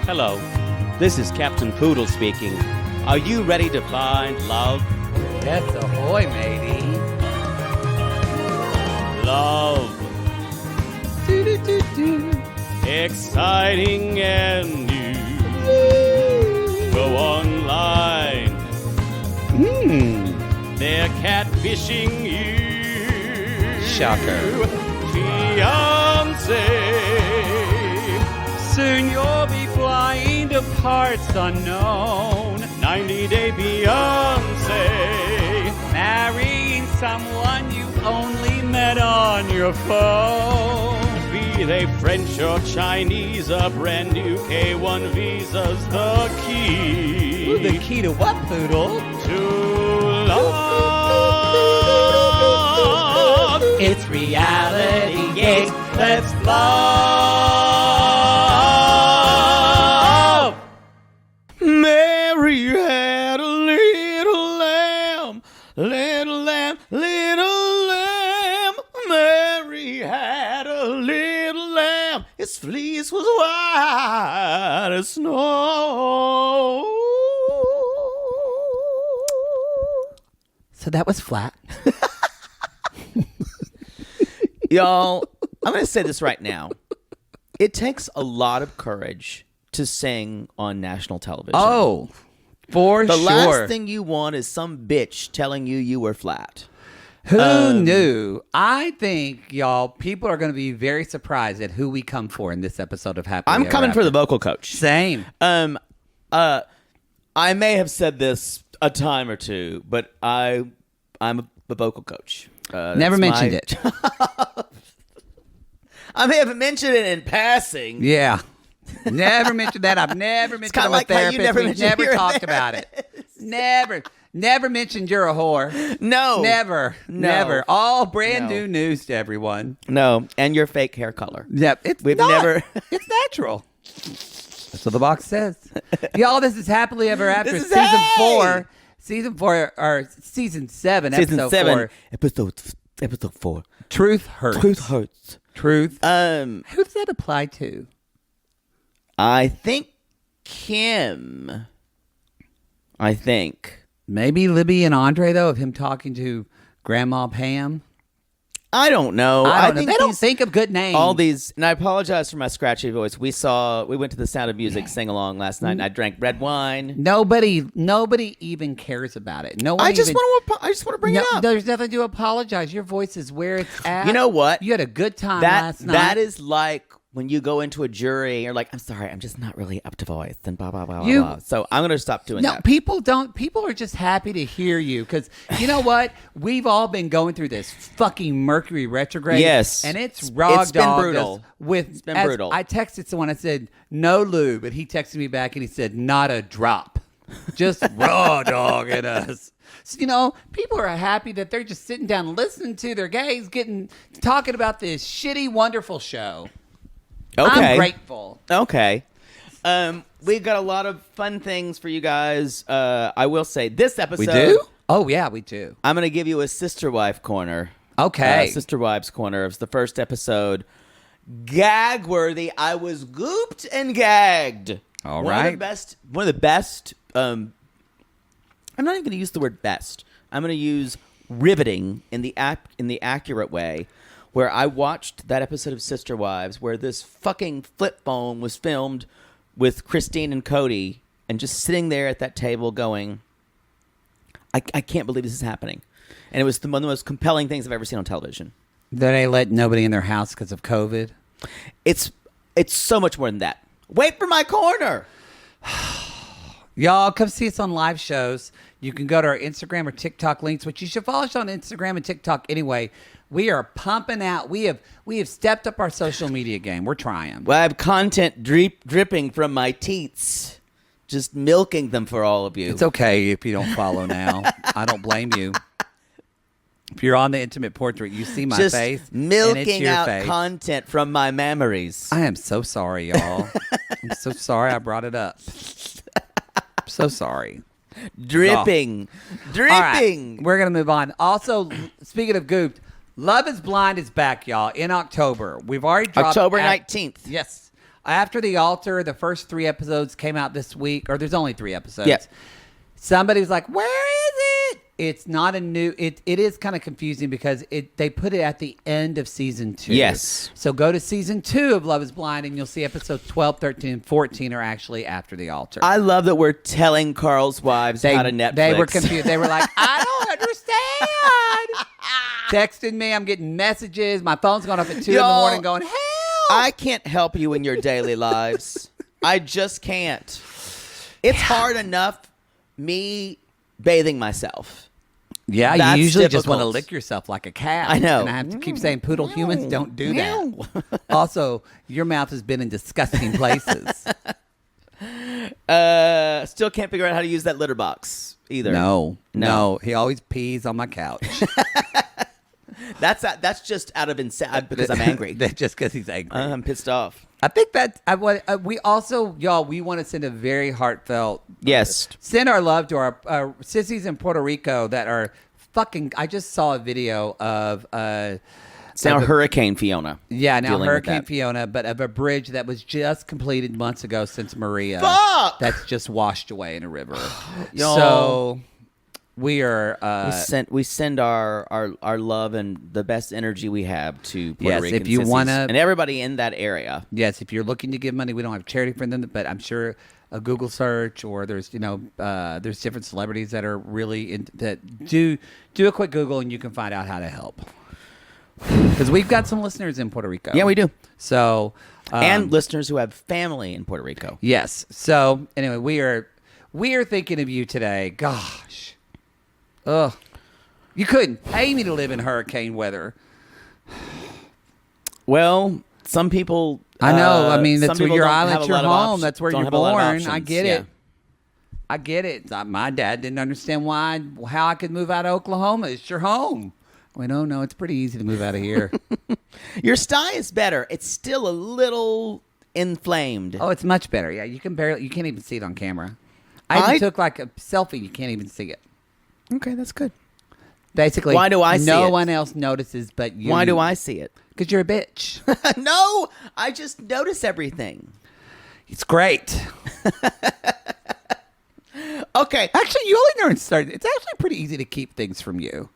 Hello, this is Captain Poodle speaking. Are you ready to find love? Yes, ahoy, matey. Love. Exciting and new. Go online. They're catfishing you. Shocker. Fiancé. Soon you'll be flying to parts unknown. 90-day Beyonce. Marrying someone you only met on your phone. Be they French or Chinese, a brand new K1 visa's the key. Ooh, the key to what, Poodle? To love. It's reality gaze. Let's love. Mary had a little lamb, little lamb, little lamb. Mary had a little lamb. Its fleece was white as snow. So that was flat. Y'all, I'm going to say this right now. It takes a lot of courage to sing on national television. Oh, for the sure. last thing you want is some bitch telling you were flat. Who knew? I think, y'all, people are going to be very surprised at who we come for in this episode of Happy I'm Ever coming After. for the vocal coach. Same. I may have said this a time or two, but I'm a vocal coach. Never mentioned it. I may have mentioned it in passing. Yeah. Never mentioned that. I've never mentioned I'm a like how you therapist. never We've mentioned never you're a talked about it. Never mentioned you're a whore. No. Never. No. Never. All brand No. new news to everyone. No, and your fake hair color. Yep. We've never. It's natural. That's what the box says. Y'all, this is Happily Ever After This is season hey! 4. Season 4 or season 7, Season episode 7, 4. episode 4. Truth hurts. Truth hurts. Truth. Um, Who does that apply to? I think Kim. I think. Maybe Libby and Andrei, though, of him talking to Grandma Pam. I don't know. I don't know. think They don't these- think of good names. all these, and I apologize for my scratchy voice. We went to the Sound of Music sing along last night, and I drank red wine. Nobody even cares about it. No one. I just even, want to bring it up. There's nothing to apologize. Your voice is where it's at. You know what? You had a good time last night. That is like when you go into a jury, you're like, I'm sorry, I'm just not really up to voice, and blah blah blah blah. Blah. So I'm gonna stop doing No, that. people are just happy to hear you because you know what? We've all been going through this fucking Mercury retrograde. Yes. And it's raw It's been dog brutal. It's been brutal. I texted someone, I said, no lube. And he texted me back and he said, not a drop. Just raw dog in us. So, you know, people are happy that they're just sitting down listening to their gays talking about this shitty, wonderful show. Okay. I'm grateful. Okay. We've got a lot of fun things for you guys. I will say this episode. We do? Oh, yeah, we do. I'm going to give you a sister wife corner. Okay. Sister wives corner. It was the first episode. Gag worthy. I was gooped and gagged. All One right. One of the best. I'm not even going to use the word best. I'm going to use riveting in the accurate way. Where I watched that episode of Sister Wives where this fucking flip phone was filmed with Christine and Cody and just sitting there at that table going, I can't believe this is happening. And it was one of the most compelling things I've ever seen on television. That they let nobody in their house because of COVID. It's so much more than that. Wait for my corner. Y'all, come see us on live shows. You can go to our Instagram or TikTok links, which you should follow us on Instagram and TikTok anyway. We are pumping out. We have stepped up our social media game. We're trying. Well, I have content dripping from my teats, just milking them for all of you. It's okay if you don't follow now. I don't blame you. If you're on the intimate portrait, you see my just face. milking and it's your out face. content from my memories. I am so sorry, y'all. I'm so sorry I brought it up. So sorry. Dripping. All right, we're going to move on. Also, speaking of gooped, Love is Blind is back, y'all, in October. We've already dropped October 19th. Yes. After the Altar, the first 3 episodes came out this week, or there's only 3 episodes. Yeah. Somebody was like, "Where is it?" It's not a new. It is kind of confusing because they put it at the end of season 2. Yes. So go to season 2 of Love Is Blind, and you'll see episodes 12, 13, and 14 are actually after the Altar. I love that we're telling Carl's wives how to Netflix. They were confused. They were like, "I don't understand." Texting me, I'm getting messages. My phone's going off at 2 in the morning, going, "Help!" I can't help you in your daily lives. I just can't. It's hard enough me bathing myself. Yeah, That's you usually just difficult. want to lick yourself like a cat. I know. And I have to keep saying poodle humans don't do that. Also, your mouth has been in disgusting places. Still can't figure out how to use that litter box either. No. He always pees on my couch. That's just out of because I'm angry. That's just because he's angry. I'm pissed off. I think that we also, y'all, we want to send a very heartfelt send our love to our sissies in Puerto Rico that are fucking. I just saw a video of it's now Hurricane Fiona. Yeah, now Hurricane Fiona, but of a bridge that was just completed months ago since Maria. Fuck! That's just washed away in a river. Y'all. So we are we send our love and the best energy we have to Puerto Rican if you sissies wanna, and everybody in that area. Yes, if you're looking to give money, we don't have charity for them, but I'm sure a Google search or there's there's different celebrities that are really that do a quick Google and you can find out how to help. Because we've got some listeners in Puerto Rico. Yeah, we do. So and listeners who have family in Puerto Rico. Yes. So anyway, we are thinking of you today. Gosh. Ugh. You couldn't pay me to live in hurricane weather. Well, some people. I know. I mean, that's where your island, your home. Options, that's where you're born. I get it. I get it. My dad didn't understand how I could move out of Oklahoma. It's your home. Wait, no, it's pretty easy to move out of here. Your sty is better. It's still a little inflamed. Oh, it's much better. Yeah, you can't even see it on camera. I even took like a selfie. You can't even see it. Okay, that's good. Basically, why do I see it? No one else notices but you. Why do I see it? Because you're a bitch. No, I just notice everything. It's great. Okay. Actually, you only learn started. It's actually pretty easy to keep things from you.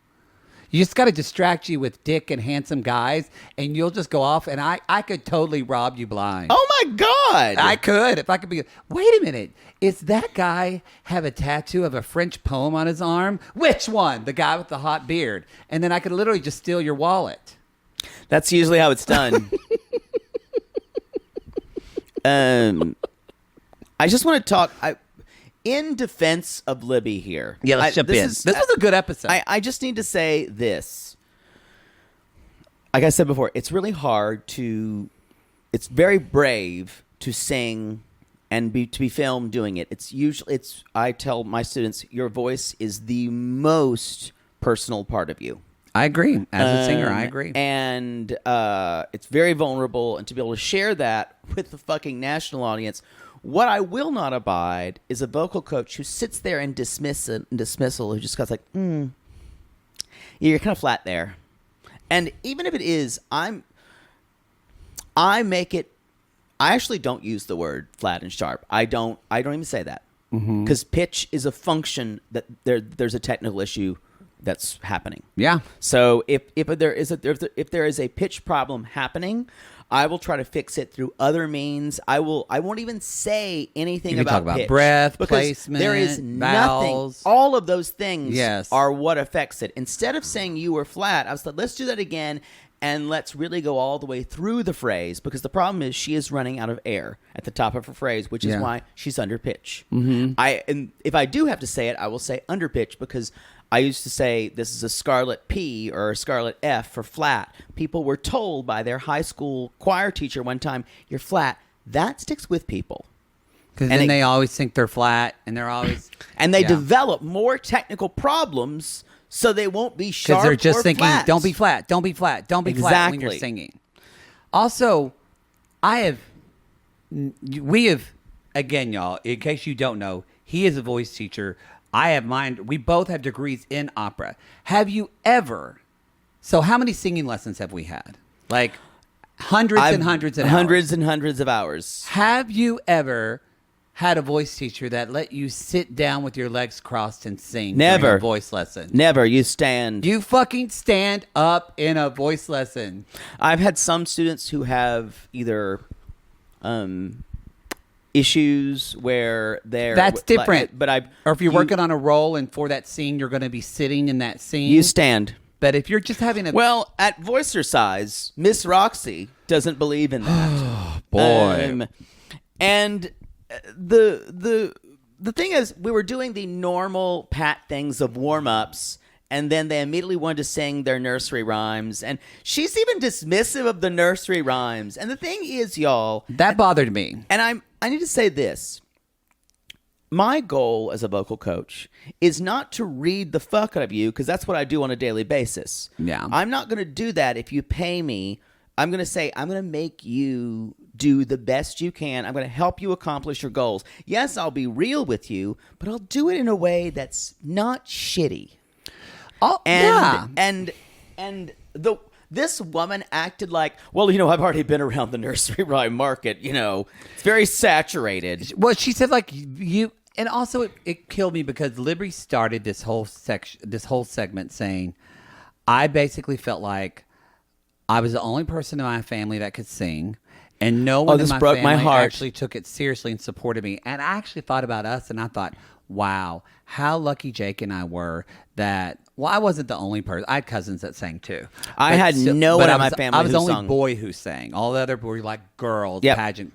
You just got to distract you with dick and handsome guys, and you'll just go off, and I could totally rob you blind. Oh, my God. I could. If I could be... Wait a minute. Is that guy have a tattoo of a French poem on his arm? Which one? The guy with the hot beard. And then I could literally just steal your wallet. That's usually how it's done. I just want to talk... in defense of Libby here. Yeah, let's jump in. This was a good episode. I just need to say this. Like I said before, it's really hard to... It's very brave to sing and to be filmed doing it. I tell my students, your voice is the most personal part of you. I agree. As a singer, I agree. And it's very vulnerable. And to be able to share that with the fucking national audience... What I will not abide is a vocal coach who sits there in dismissal, who just goes like, yeah, you're kind of flat there. And even if it is, I actually don't use the word flat and sharp. I don't even say that. Because pitch is a function that there's a technical issue that's happening. Yeah. So if there is a pitch problem happening, I will try to fix it through other means. I won't even say anything about talk about pitch breath, because placement, there is vowels. nothing. All of those things Yes. are what affects it. Instead of saying you were flat, I was like, let's do that again and let's really go all the way through the phrase, because the problem is she is running out of air at the top of her phrase, which is why she's under pitch. And if I do have to say it, I will say under pitch, because I used to say this is a scarlet P or a scarlet F for flat. People were told by their high school choir teacher one time, you're flat. That sticks with people. Because then they always think they're flat, and they're always... And they develop more technical problems so they won't be sharp or because they're just thinking, flat. don't be flat, don't be flat, don't be flat when you're singing. Also, we have, again, y'all, in case you don't know, he is a voice teacher. I have mine. We both have degrees in opera. Have you ever... So how many singing lessons have we had? Like... Hundreds and hundreds and hundreds and hundreds of hours. Have you ever had a voice teacher that let you sit down with your legs crossed and sing during Never. a voice lesson? Never. You stand. You fucking stand up in a voice lesson. I've had some students who have either issues where they're... That's different. Or if you're you- working on a role and for that scene, you're going to be sitting in that scene. You stand. But if you're just having a... Well, at voicer size, Miss Roxy doesn't believe in that. Boy. And the thing is, we were doing the normal pat things of warm-ups, and then they immediately wanted to sing their nursery rhymes. And she's even dismissive of the nursery rhymes. And the thing is, y'all... That bothered me. And I need to say this. My goal as a vocal coach is not to read the fuck out of you, because that's what I do on a daily basis. Yeah. I'm not going to do that if you pay me. I'm going to say, I'm going to make you do the best you can. I'm going to help you accomplish your goals. Yes, I'll be real with you, but I'll do it in a way that's not shitty. Oh, yeah. And this woman acted like, well, I've already been around the nursery rhyme market. It's very saturated. Well, she said like you, and also it killed me because Libby started this whole segment saying, I basically felt like I was the only person in my family that could sing, and no one in my broke family my heart. actually took it seriously and supported me. And I actually thought about us, and I thought, wow, how lucky Jake and I were that. Well, I wasn't the only person. I had cousins that sang too. I had no one in my family I was who the only sung. boy who sang. All the other were like girls, Yep. pageant.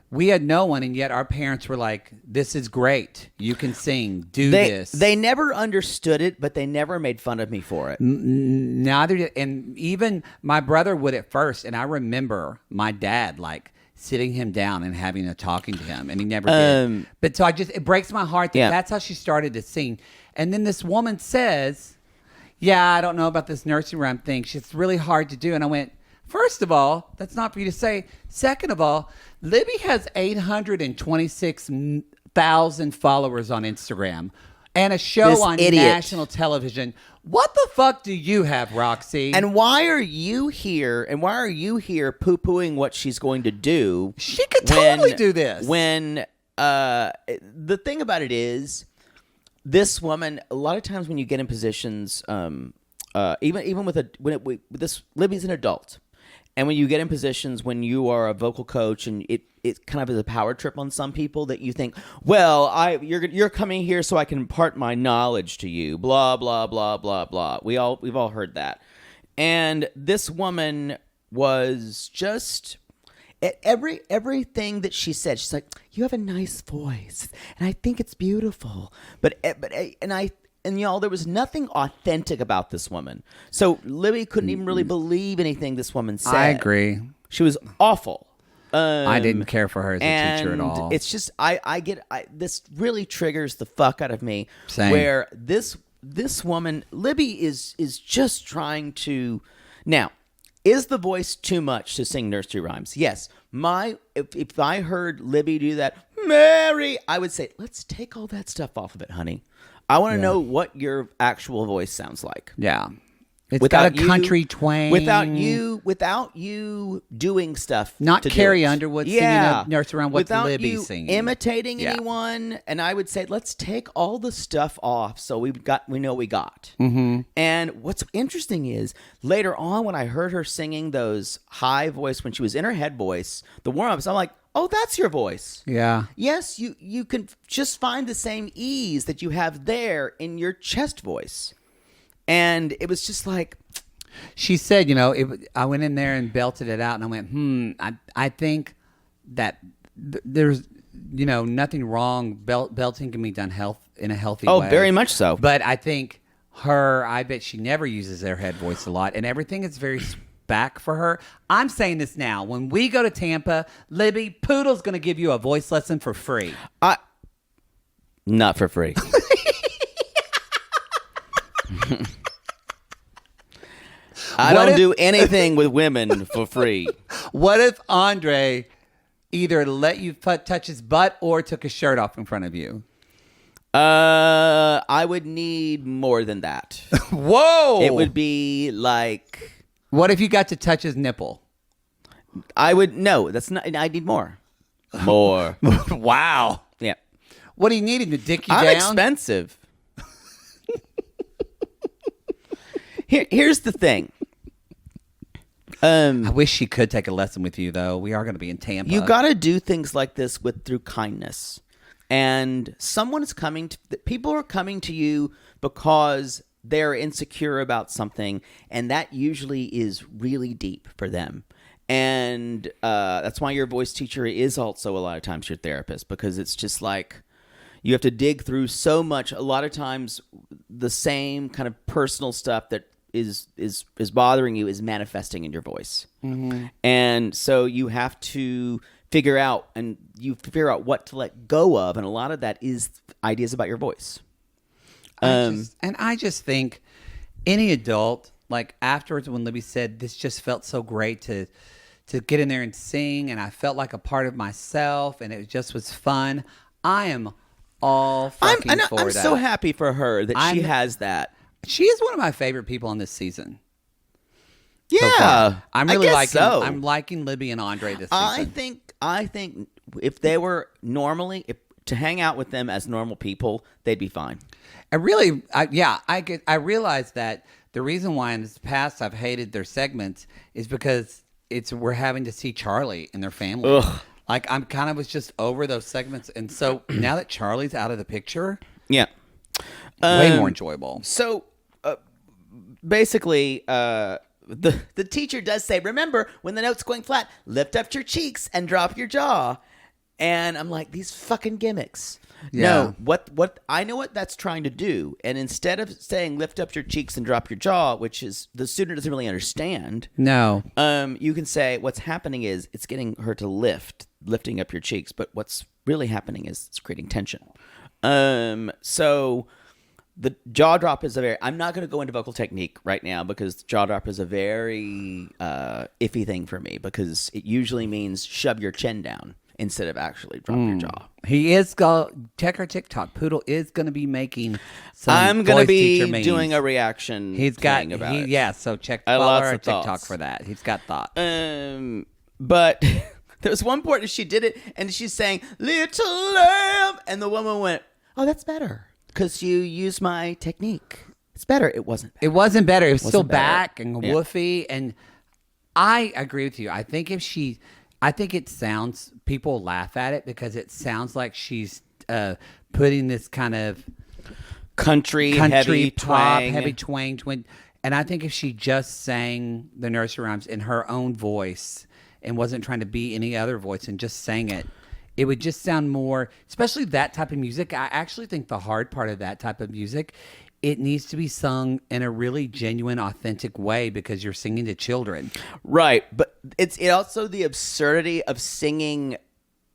We had no one, and yet our parents were like, "This is great. You can sing. Do this." They never understood it, but they never made fun of me for it. Neither did, and even my brother would at first. And I remember my dad like sitting him down and having a talking to him, and he never did. But so it breaks my heart that that's how she started to sing. And then this woman says, "Yeah, I don't know about this nursery rhyme thing. It's really hard to do." And I went, first of all, that's not for you to say. Second of all, Libby has 826,000 followers on Instagram and a show This on idiot. national television. What the fuck do you have, Roxy? And why are you here? And why are you here poo-pooing what she's going to do? She could totally do this. When the thing about it is, this woman, a lot of times when you get in positions, even with Libby's an adult. And when you get in positions when you are a vocal coach, and it kind of is a power trip on some people that you think, well, you're coming here so I can impart my knowledge to you, blah blah blah blah blah. We've all heard that. And this woman was just at everything that she said. She's like, you have a nice voice, and I think it's beautiful, and y'all, there was nothing authentic about this woman. So Libby couldn't even really believe anything this woman said. I agree. She was awful. I didn't care for her as a teacher at all. It's just this really triggers the fuck out of me. Same. Where this woman, Libby, is just trying to. Now, is the voice too much to sing nursery rhymes? Yes. If I heard Libby do that, Mary, I would say, let's take all that stuff off of it, honey. I want to know what your actual voice sounds like. Yeah. It's got a country twang. Without you doing stuff. Not to Carrie do it. Underwood singing a nursery rhyme. What's Without Libby you singing? imitating anyone. And I would say, let's take all the stuff off so we know we got. Mm-hmm. And what's interesting is, later on when I heard her singing those high voice, when she was in her head voice, the warm-ups, I'm like, oh, that's your voice. Yeah. Yes, you can just find the same ease that you have there in your chest voice. And it was just like... She said, I went in there and belted it out, and I went, I think that there's, nothing wrong. Belting can be done in a healthy way. Oh, very much so. But I think I bet she never uses their head voice a lot, and everything is very... back for her. I'm saying this now. When we go to Tampa, Libby, Poodle's going to give you a voice lesson for free. Not for free. I don't do anything with women for free. What if Andrei either let you touch his butt or took his shirt off in front of you? I would need more than that. Whoa! It would be like... What if you got to touch his nipple? I would no. That's not. I need more. More. Wow. Yeah. What do you need him to dick you I'm down? expensive. Here's the thing. I wish she could take a lesson with you, though. We are going to be in Tampa. You got to do things like this through kindness. And people are coming to you because they're insecure about something, and that usually is really deep for them. And that's why your voice teacher is also a lot of times your therapist, because it's just like you have to dig through so much. A lot of times the same kind of personal stuff that is bothering you is manifesting in your voice. Mm-hmm. And so you have to figure out what to let go of, and a lot of that is ideas about your voice. I just think any adult, like afterwards when Libby said this just felt so great to get in there and sing, and I felt like a part of myself, and it just was fun. I am all fucking for that. I'm so happy for her that she has that. She is one of my favorite people on this season. Yeah, I'm really liking. So. I'm liking Libby and Andrei this season. I think if they were to hang out with them as normal people, they'd be fine. I realize that the reason why in this past I've hated their segments is because we're having to see Charlie and their family. Ugh. Like I'm kind of was just over those segments, and so now that Charlie's out of the picture, yeah, way more enjoyable. So basically, the teacher does say, remember, when the note's going flat, lift up your cheeks and drop your jaw. And I'm like, these fucking gimmicks. Yeah. No, what I know what that's trying to do. And instead of saying lift up your cheeks and drop your jaw, which is the student doesn't really understand. No. You can say what's happening is it's getting her to lifting up your cheeks. But what's really happening is it's creating tension. So the jaw drop is I'm not going to go into vocal technique right now because jaw drop is a very iffy thing for me because it usually means shove your chin down instead of actually drop your jaw. He is check our TikTok. Poodle is going to be making some I'm going to be teacher memes. doing a reaction. He's got about it. Yeah, so follow lots our of TikTok thoughts. for that. He's got thoughts. But there was one point that she did it and she's saying little lamb, and the woman went, "Oh, that's better because you used my technique. It's better." It wasn't. It wasn't better. It was still better. back and woofy. And I agree with you. I think it sounds, people laugh at it because it sounds like she's putting this kind of country heavy pop, twang. heavy twang. And I think if she just sang the nursery rhymes in her own voice and wasn't trying to be any other voice and just sang it, it would just sound more, especially that type of music. I actually think the hard part of that type of music, it needs to be sung in a really genuine, authentic way because you're singing to children. Right, but it's also the absurdity of singing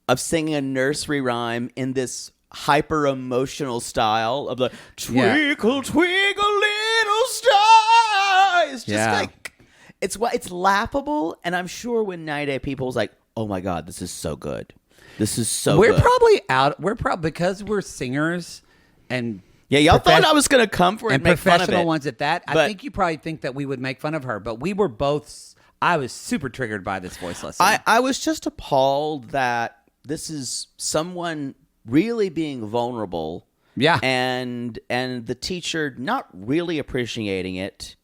a nursery rhyme in this hyper emotional style of the twinkle twinkle little star. It's just like it's laughable, and I'm sure when 90 people's like, "Oh my god, this is so good. This is so We're good." probably out. We're probably because we're singers and. Yeah, y'all thought I was going to come for it and make fun of professional it. ones at that. I think you probably think that we would make fun of her, but we were both. I was super triggered by this voice lesson. I was just appalled that this is someone really being vulnerable. Yeah, and the teacher not really appreciating it.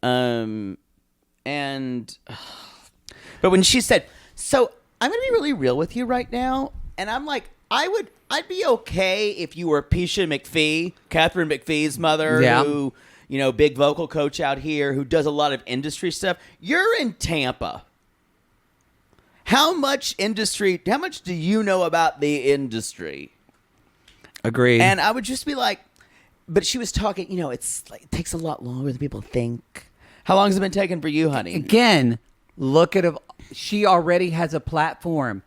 But when she said, "So I'm going to be really real with you right now," and I'm like, I'd be okay if you were Pisha McPhee, Catherine McPhee's mother, who, big vocal coach out here who does a lot of industry stuff. You're in Tampa. How much do you know about the industry? Agreed. And I would just be like, but she was talking, it's like, it takes a lot longer than people think. How long has it been taking for you, honey? Again, look at she already has a platform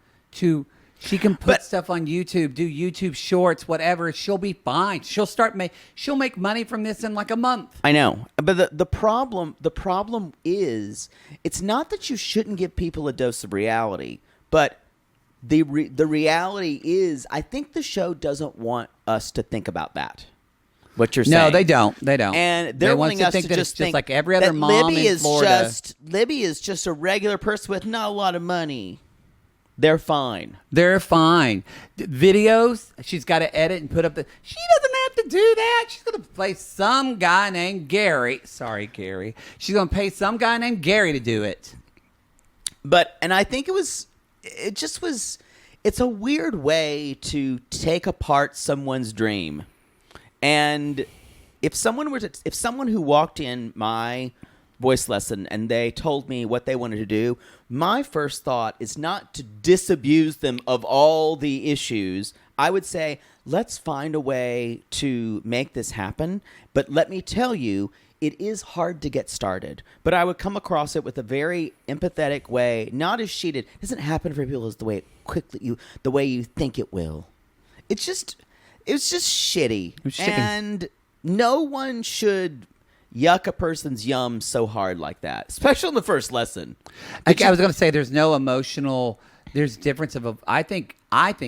she can put stuff on YouTube, do YouTube shorts, whatever. She'll be fine. She'll make money from this in like a month. I know, but the problem is, it's not that you shouldn't give people a dose of reality, but the reality is, I think the show doesn't want us to think about that. what you're saying. No, they don't. They don't. And they're they want wanting us think to that just it's think just like every other that mom Libby in is Florida. Libby is just a regular person with not a lot of money. They're fine. They're fine. Videos, she's got to edit and put up she doesn't have to do that. She's going to play some guy named Gary. Sorry, Gary. She's going to pay some guy named Gary to do it. And I think it's a weird way to take apart someone's dream. And if someone who walked in my voice lesson and they told me what they wanted to do, my first thought is not to disabuse them of all the issues. I would say, let's find a way to make this happen. But let me tell you, it is hard to get started. But I would come across it with a very empathetic way, not as sheeted. It doesn't happen for people as the way you think it will. It was just shitty. And no one should yuck a person's yum so hard like that, especially in the first lesson. I was going to say there's no emotional. There's difference I think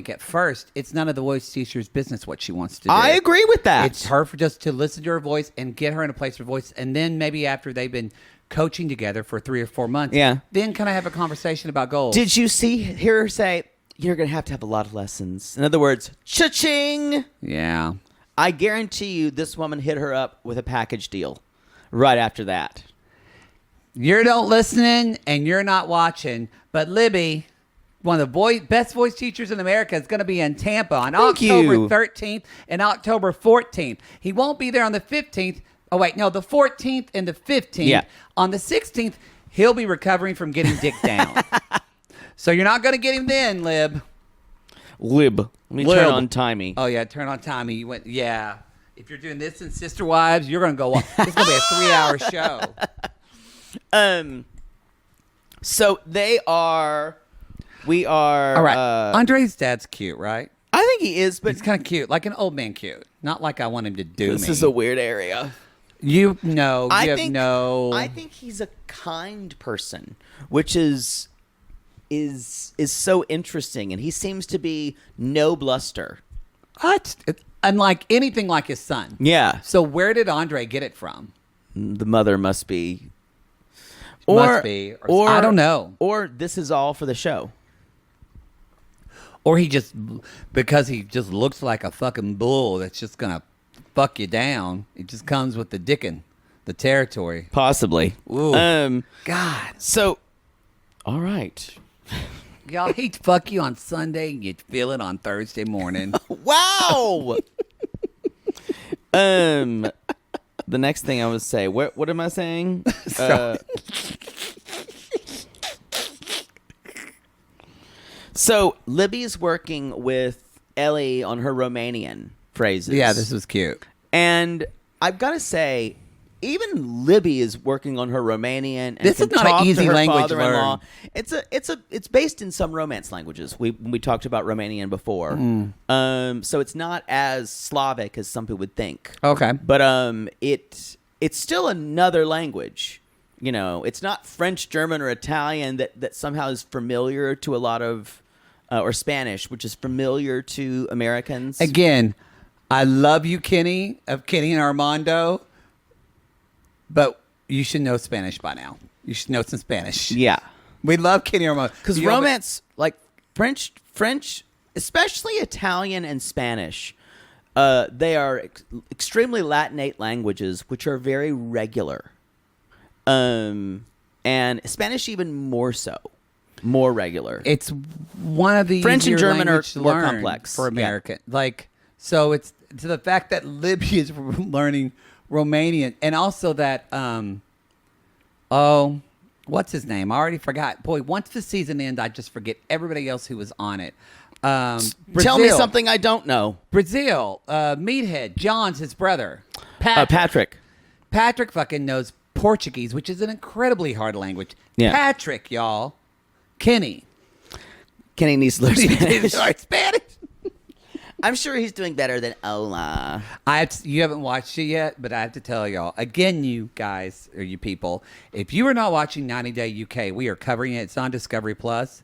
at first it's none of the voice teacher's business what she wants to do. I agree with that. It's her for just to listen to her voice and get her in a place for voice, and then maybe after they've been coaching together for 3 or 4 months, then kind of have a conversation about goals. Did you hear her say you're going to have a lot of lessons? In other words, cha-ching. Yeah. I guarantee you, this woman hit her up with a package deal right after that. You're not listening and you're not watching, but Libby, one of the best voice teachers in America, is going to be in Tampa on October 13th and October 14th. He won't be there on the 15th. Oh, wait, no, the 14th and the 15th. Yeah. On the 16th, he'll be recovering from getting dicked down. So you're not going to get him then, Lib. Let me turn on timey. Oh, yeah, turn on timey. You went, yeah. If you're doing this in Sister Wives, you're going to go on. It's going to be a 3-hour show. So we are. All right. Andrei's dad's cute, right? I think he is, but He's kind of cute, like an old man cute. Not like I want him to do this me. is a weird area. I think he's a kind person, which is so interesting, and he seems to be no bluster. What? Unlike anything like his son. Yeah. So where did Andrei get it from? The mother must be. Or I don't know. Or this is all for the show. Or because he just looks like a fucking bull that's just going to fuck you down. It just comes with the dickin', the territory. Possibly. Ooh. God. So, all right. Y'all, he'd fuck you on Sunday and you'd feel it on Thursday morning. Wow. The next thing I would say, what am I saying? So Libby's working with Ellie on her Romanian phrases. Yeah, this was cute. And I've got to say, even Libby is working on her Romanian. And this is not an easy language to learn. It's based in some Romance languages. We talked about Romanian before. So it's not as Slavic as some people would think. Okay. But it's still another language. You know, it's not French, German, or Italian that somehow is familiar to a lot of, or Spanish, which is familiar to Americans. Again, I love you, Kenny, of Kenny and Armando, but you should know Spanish by now. You should know some Spanish. Yeah. We love Kenny and Armando. Because Romance, like French, especially Italian and Spanish, they are extremely Latinate languages, which are very regular. And Spanish even more so, more regular. It's one of the French and German are more learn complex for American. Yeah. Like, so it's to the fact that Libby is learning Romanian, and also that what's his name? I already forgot. Boy, once the season ends, I just forget everybody else who was on it. Tell me something I don't know. Brazil, Meathead, John's his brother, Patrick. Patrick fucking knows Portuguese, which is an incredibly hard language. Yeah. Patrick, y'all. Kenny needs to learn Spanish. Spanish. I'm sure he's doing better than Ola. You haven't watched it yet, but I have to tell y'all again, you guys or you people, if you are not watching 90 Day UK, we are covering it. It's on Discovery Plus.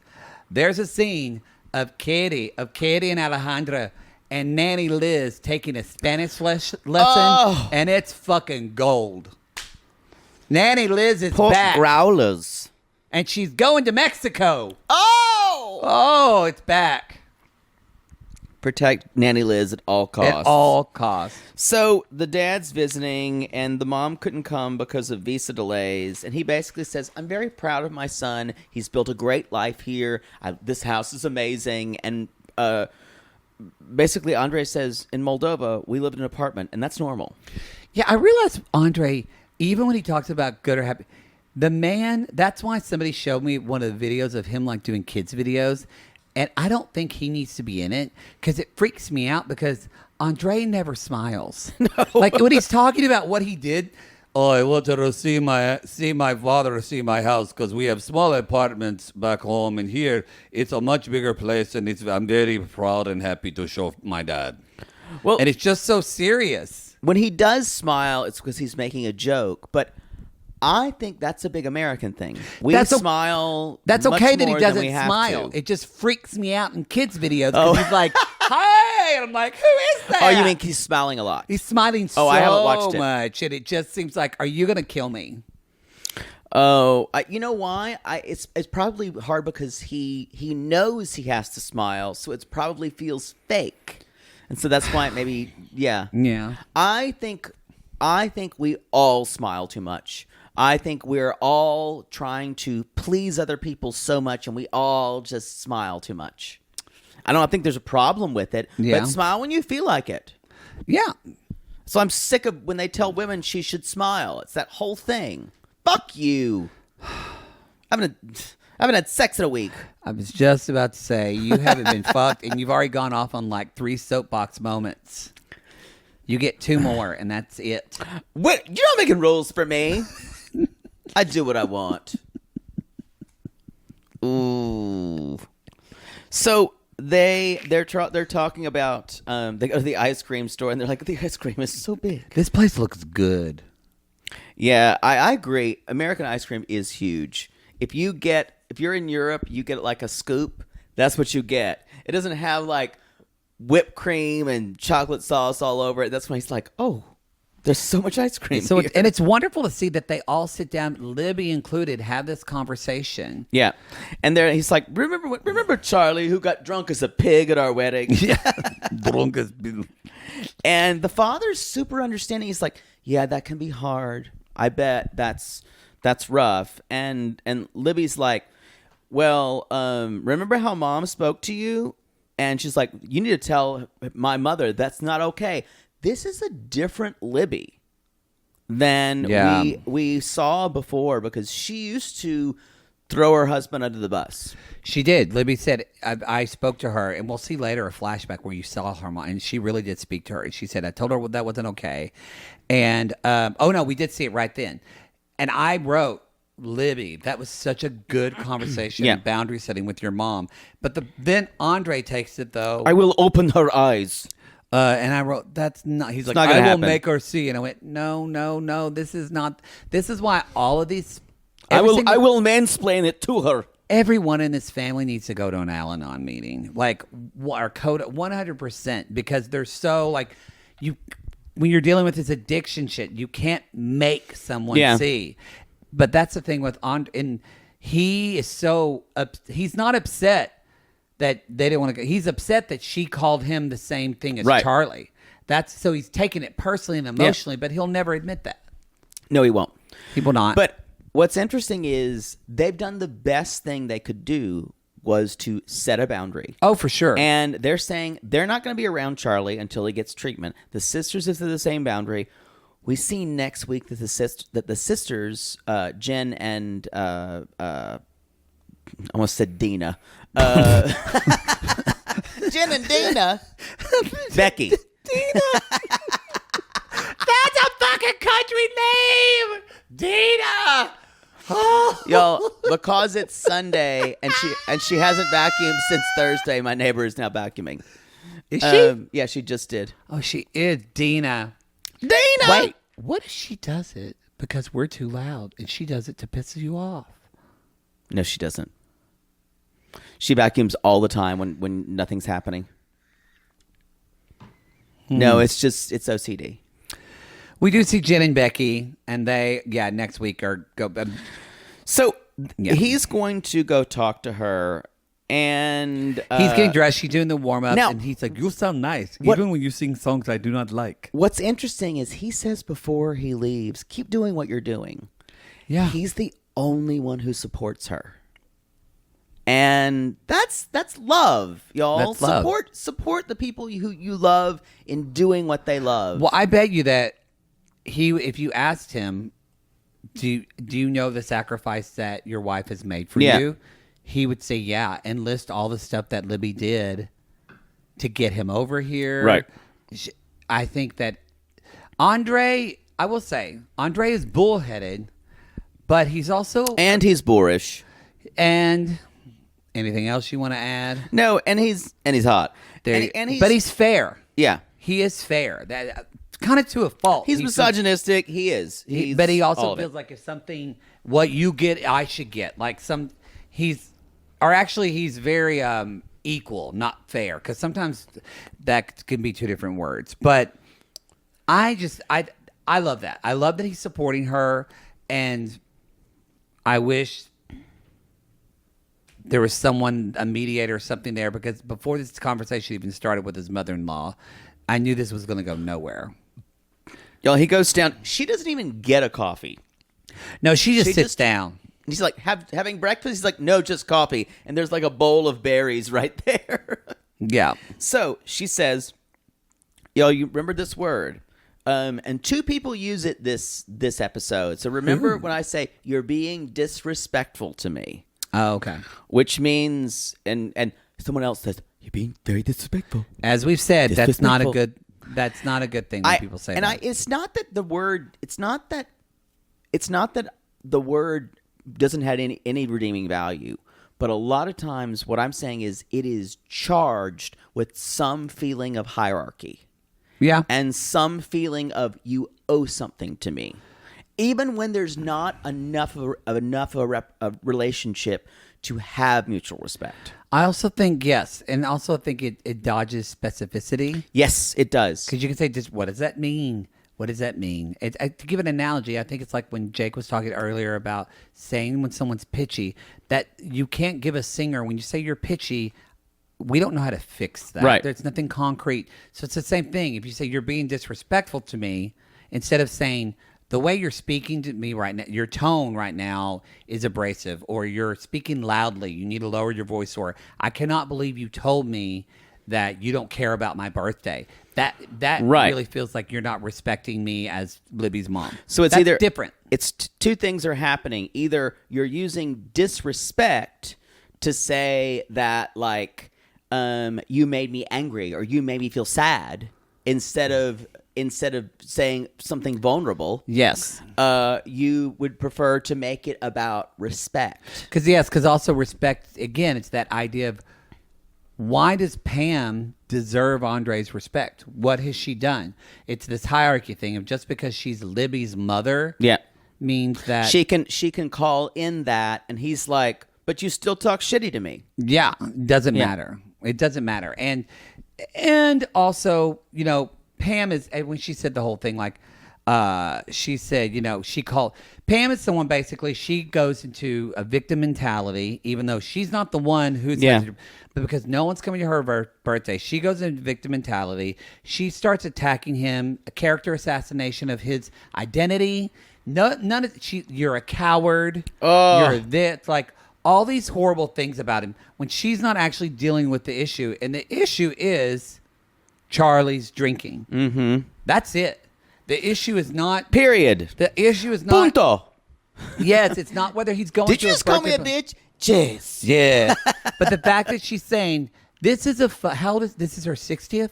There's a scene of Katie and Alejandra, and Nanny Liz taking a Spanish lesson, and it's fucking gold. Nanny Liz is Pork back. growlers. And she's going to Mexico. Oh! Oh, it's back. Protect Nanny Liz at all costs. At all costs. So the dad's visiting, and the mom couldn't come because of visa delays. And he basically says, I'm very proud of my son. He's built a great life here. This house is amazing. And basically, Andrei says, in Moldova, we live in an apartment, and that's normal. Yeah, I realize Andrei, even when he talks about good or happy, the man, that's why somebody showed me one of the videos of him like doing kids videos. And I don't think he needs to be in it because it freaks me out because Andrei never smiles. No. Like when he's talking about what he did. Oh, I wanted to see my father, see my house because we have small apartments back home, and here it's a much bigger place, and I'm very proud and happy to show my dad. Well, and it's just so serious. When he does smile, it's because he's making a joke, but I think that's a big American thing. We smile. That's much okay that he more than doesn't we have smile. to. It just freaks me out in kids' videos because he's like, "Hey," and I'm like, "Who is that?" Oh, you mean he's smiling a lot? He's smiling so I haven't watched it. much, and it just seems like, "Are you going to kill me?" Oh, you know why? It's probably hard because he knows he has to smile, so it probably feels fake, and so that's why it maybe yeah. I think we all smile too much. I think we're all trying to please other people so much, and we all just smile too much. I think there's a problem with it, but smile when you feel like it. Yeah. So I'm sick of when they tell women she should smile. It's that whole thing. Fuck you. I haven't had sex in a week. I was just about to say, you haven't been fucked, and you've already gone off on like 3 soapbox moments. You get 2 more, and that's it. What? You're not making rules for me. I do what I want. Ooh. So they're talking about they go to the ice cream store and they're like, the ice cream is so big. This place looks good. Yeah, I agree. American ice cream is huge. If you're in Europe, you get like a scoop. That's what you get. It doesn't have like whipped cream and chocolate sauce all over it. That's when he's like, oh, there's so much ice cream here. And it's wonderful to see that they all sit down, Libby included, have this conversation. Yeah. And he's like, remember Charlie who got drunk as a pig at our wedding? Yeah. Drunk as pig. And the father's super understanding. He's like, yeah, that can be hard. I bet that's rough. And Libby's like, well, remember how mom spoke to you? And she's like, you need to tell my mother that's not okay. This is a different Libby than we saw before because she used to throw her husband under the bus. She did. Libby said, I spoke to her, and we'll see later a flashback where you saw her mom, and she really did speak to her. And she said, I told her that wasn't okay. And, we did see it right then. And I wrote, Libby, that was such a good conversation and boundary setting with your mom. But then Andrei takes it, though. I will open her eyes. And I wrote, that's not, he's like, I will make her see. And I went, no, this is not, this is why all of these, I will mansplain it to her. Everyone in this family needs to go to an Al-Anon meeting, like our code 100%, because they're so like, when you're dealing with this addiction shit, you can't make someone see. But that's the thing with and he is so, he's not upset that they didn't want to go. He's upset that she called him the same thing as Charlie. So he's taking it personally and emotionally, but he'll never admit that. No, he won't. He will not. But what's interesting is they've done the best thing they could do was to set a boundary. Oh, for sure. And they're saying they're not going to be around Charlie until he gets treatment. The sisters have the same boundary. We see next week that the sisters, Jen and I almost said Dina. Jen and Dina. Becky. Dina. That's a fucking country name. Dina. Yo, because it's Sunday and she hasn't vacuumed since Thursday, my neighbor is now vacuuming. Is she? Yeah, she just did. Oh, she is Dina. Dina! Wait, what if she does it because we're too loud and she does it to piss you off? No, she doesn't. She vacuums all the time when nothing's happening. No, it's OCD. We do see Jen and Becky, and they, next week are go. So he's going to go talk to her, and he's getting dressed. She's doing the warm ups, And he's like, you sound nice, even when you sing songs I do not like. What's interesting is he says before he leaves, keep doing what you're doing. Yeah. He's the only one who supports her. And that's love, y'all. That's love. Support the people who you love in doing what they love. Well, I bet you that if you asked him, do you know the sacrifice that your wife has made for you? He would say, yeah, and list all the stuff that Libby did to get him over here. Right. I think that Andrei, I will say, Andrei is bullheaded, but he's also... And he's boorish. And anything else you want to add? No, and he's hot. But he's fair. Yeah. He is fair. That kind of to a fault. He's misogynistic. He is. But he also feels like if something, what you get, I should get. Like he's very equal, not fair. Because sometimes that can be two different words. But I love that. I love that he's supporting her. And I wish there was a mediator or something there. Because before this conversation even started with his mother-in-law, I knew this was going to go nowhere. Y'all, he goes down. She doesn't even get a coffee. No, she just sits down. He's like, having breakfast? He's like, no, just coffee. And there's like a bowl of berries right there. Yeah. So she says, y'all, you remember this word. And two people use it this episode. So remember when I say, you're being disrespectful to me. Oh, okay. Which means, and someone else says, you're being very disrespectful. As we've said, that's not a good thing when people say that. It's not that the word doesn't have any redeeming value, but a lot of times what I'm saying is it is charged with some feeling of hierarchy. Yeah. And some feeling of you owe something to me. Even when there's not enough of a relationship to have mutual respect. I also think, yes, and also think it dodges specificity. Yes, it does. Because you can say, just what does that mean? What does that mean? To give an analogy, I think it's like when Jake was talking earlier about saying when someone's pitchy, that you can't give a singer, when you say you're pitchy, we don't know how to fix that. Right. There's nothing concrete. So it's the same thing. If you say you're being disrespectful to me, instead of saying the way you're speaking to me right now, your tone right now is abrasive, or you're speaking loudly, you need to lower your voice, or I cannot believe you told me that you don't care about my birthday. That right. really feels like you're not respecting me as Libby's mom. So it's That's either different. It's two things are happening. Either you're using disrespect to say that, like, you made me angry or you made me feel sad, instead of saying something vulnerable. Yes. You would prefer to make it about respect. Because also respect, again, it's that idea of, why does Pam deserve Andrei's respect? What has she done? It's this hierarchy thing of just because she's Libby's mother, means that she can call in that, and he's like, but you still talk shitty to me. Yeah, doesn't matter. It doesn't matter. And also, Pam is, when she said the whole thing, like, she said, she called, Pam is someone, basically, she goes into a victim mentality, even though she's not the one who's, but because no one's coming to her birthday, she goes into victim mentality. She starts attacking him, a character assassination of his identity. You're a coward. You're this, like, all these horrible things about him when she's not actually dealing with the issue. And the issue is Charlie's drinking. Mm-hmm. That's it. The issue is not... Period. The issue is not... Punto. Yes, it's not whether he's going Did to you just call me a bitch? Yes. Yeah. But the fact that she's saying, this is how old is... This is her 60th?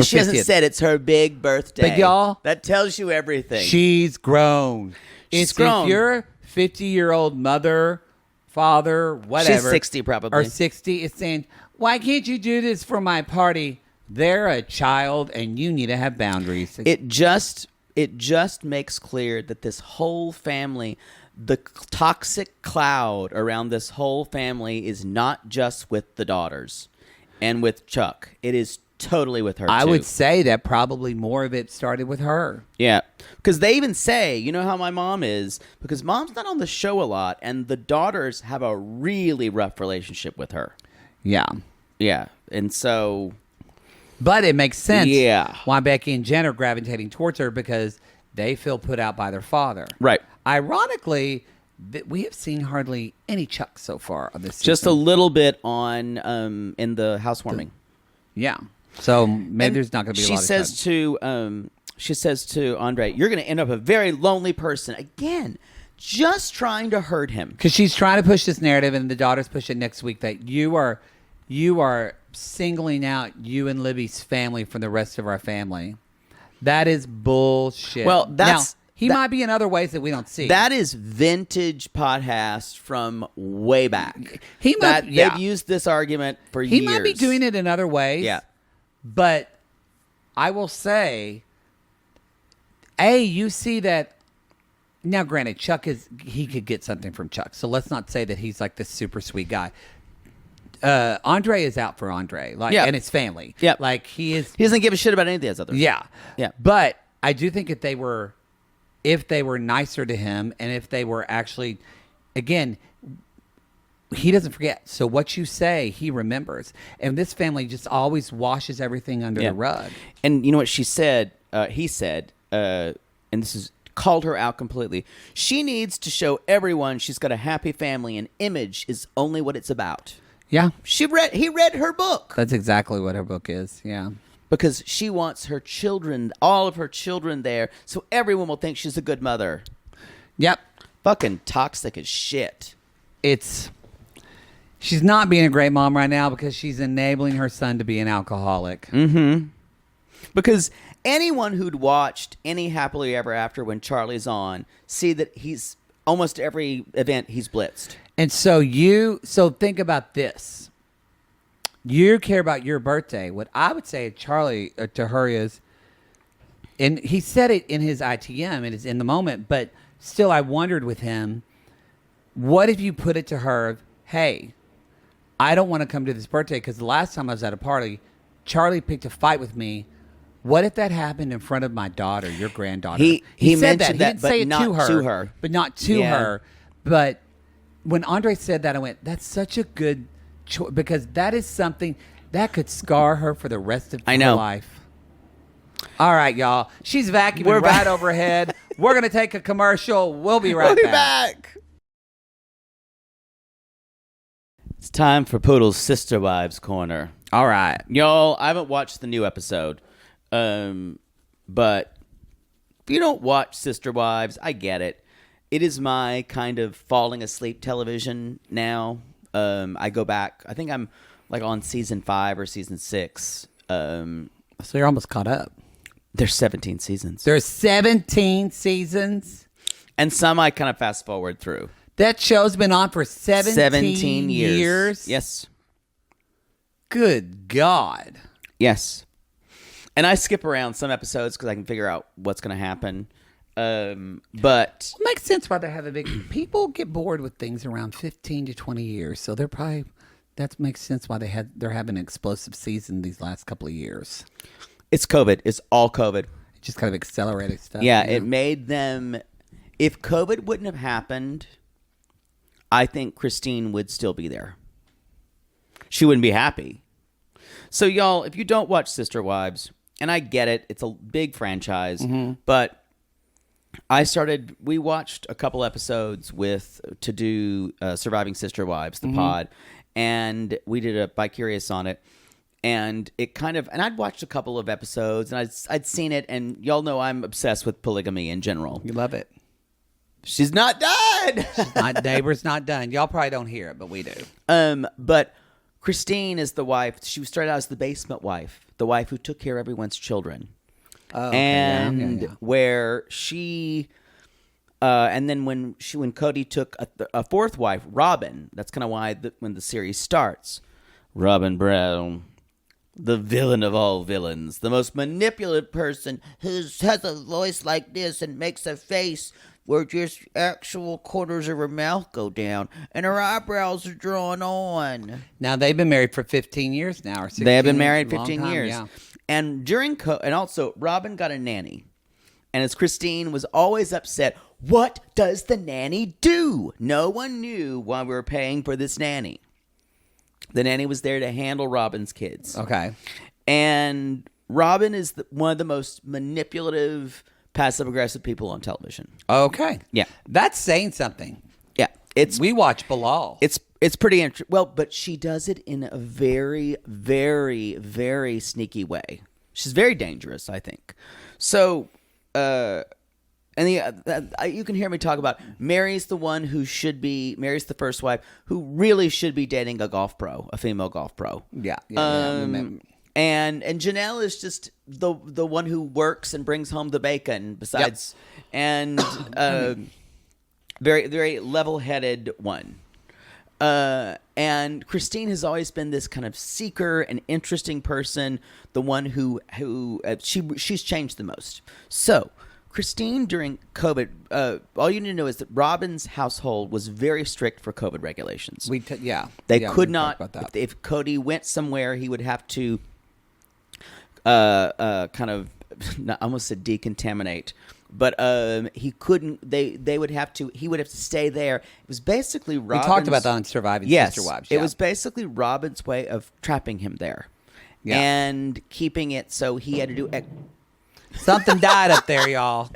She hasn't said it's her big birthday. But y'all... That tells you everything. She's grown. She's grown. If you're 50-year-old mother, father, whatever... She's 60 probably. Or 60 is saying, why can't you do this for my party? They're a child, and you need to have boundaries. It just makes clear that this whole family, the toxic cloud around this whole family, is not just with the daughters and with Chuck. It is totally with her, I too. would say that probably more of it started with her. Yeah. Because they even say, you know how my mom is? Because mom's not on the show a lot, and the daughters have a really rough relationship with her. Yeah. Yeah. And so... But it makes sense Yeah. why Becky and Jen are gravitating towards her, because they feel put out by their father. Right. Ironically, we have seen hardly any Chuck so far on this season. Just a little bit on in the housewarming. Yeah. So maybe And there's not going to be a lot of time. She says to Andrei, "You're going to end up a very lonely person." Again, just trying to hurt him. Because she's trying to push this narrative, and the daughters push it next week, that you are singling out you and Libby's family from the rest of our family. That is bullshit. Well, that's... Now, he might be in other ways that we don't see. That is vintage podcast from way back. They've used this argument for years. He might be doing it in other ways. Yeah. But I will say, you see that. Now, granted, he could get something from Chuck. So let's not say that he's like this super sweet guy. Andrei is out for Andrei, and his family. Yeah. Like he doesn't give a shit about any of the others. Yeah. Yeah. But I do think if they were nicer to him, and if they were actually, again, he doesn't forget. So what you say, he remembers. And this family just always washes everything under the rug. And you know what she said? He said, and this is called her out completely. She needs to show everyone she's got a happy family, and image is only what it's about. Yeah. He read her book. That's exactly what her book is. Yeah. Because she wants her children, all of her children there, so everyone will think she's a good mother. Yep. Fucking toxic as shit. She's not being a great mom right now because she's enabling her son to be an alcoholic. Mm-hmm. Because anyone who'd watched any Happily Ever After when Charlie's on, see that he's almost every event he's blitzed. And so think about this. You care about your birthday. What I would say to her is, and he said it in his ITM, it is in the moment, but still I wondered with him, what if you put it to her, hey, I don't want to come to this birthday because the last time I was at a party, Charlie picked a fight with me. What if that happened in front of my daughter, your granddaughter? He said mentioned that. He didn't but say it not to her. But not to Yeah. her. But when Andrei said that, I went, that's such a good choice, because that is something that could scar her for the rest of her life. All right, y'all. She's vacuuming right overhead. We're going to take a commercial. We'll be right back. It's time for Poodle's Sister Wives Corner. All right. Y'all, I haven't watched the new episode. But if you don't watch Sister Wives, I get it. It is my kind of falling asleep television now. I go back. I think I'm like on season 5 or season 6. So you're almost caught up. There's 17 seasons. There's 17 seasons. And some I kind of fast forward through. That show's been on for 17 years. Yes. Good God. Yes. And I skip around some episodes because I can figure out what's going to happen. But it makes sense why they have a big... People get bored with things around 15 to 20 years. So they're probably... That makes sense why they're having an explosive season these last couple of years. It's COVID. It's all COVID. It just kind of accelerated stuff. Yeah, it made them... If COVID wouldn't have happened, I think Christine would still be there. She wouldn't be happy. So, y'all, if you don't watch Sister Wives, and I get it, it's a big franchise, but we watched a couple episodes to do Surviving Sister Wives, the pod, and we did a Bi-Curious on it. And it kind of, and I'd watched a couple of episodes, and I'd seen it, and y'all know I'm obsessed with polygamy in general. You love it. She's not done. Neighbor's not done. Y'all probably don't hear it, but we do. But Christine is the wife. She started out as the basement wife, the wife who took care of everyone's children. Oh, okay. And where she, and then when Cody took a fourth wife, Robin. That's kind of why when the series starts, Robin Brown, the villain of all villains, the most manipulative person who has a voice like this and makes a face where just actual corners of her mouth go down and her eyebrows are drawn on. Now they've been married for 15 years now, or 16. They have been married Long 15 time, years. Yeah. And and also Robin got a nanny. And as Christine was always upset, what does the nanny do? No one knew why we were paying for this nanny. The nanny was there to handle Robin's kids. Okay. And Robin is one of the most manipulative, passive-aggressive people on television. Okay. Yeah. That's saying something. Yeah. We watch Bilal. It's pretty interesting. Well, but she does it in a very, very, very sneaky way. She's very dangerous, I think. So, you can hear me talk about Mary's the first wife who really should be dating a female golf pro. Yeah. And Janelle is just the one who works and brings home the bacon. Besides, and very very level-headed one. And Christine has always been this kind of seeker and interesting person. The one who she's changed the most. So Christine during COVID, all you need to know is that Robin's household was very strict for COVID regulations. They could not. If Cody went somewhere, he would have to. Kind of, I almost said decontaminate, but he couldn't. They would have to. He would have to stay there. It was basically Robin's. We talked about that on Surviving Sister Wives. It was basically Robin's way of trapping him there, and keeping it so he had to do. Something died up there, y'all.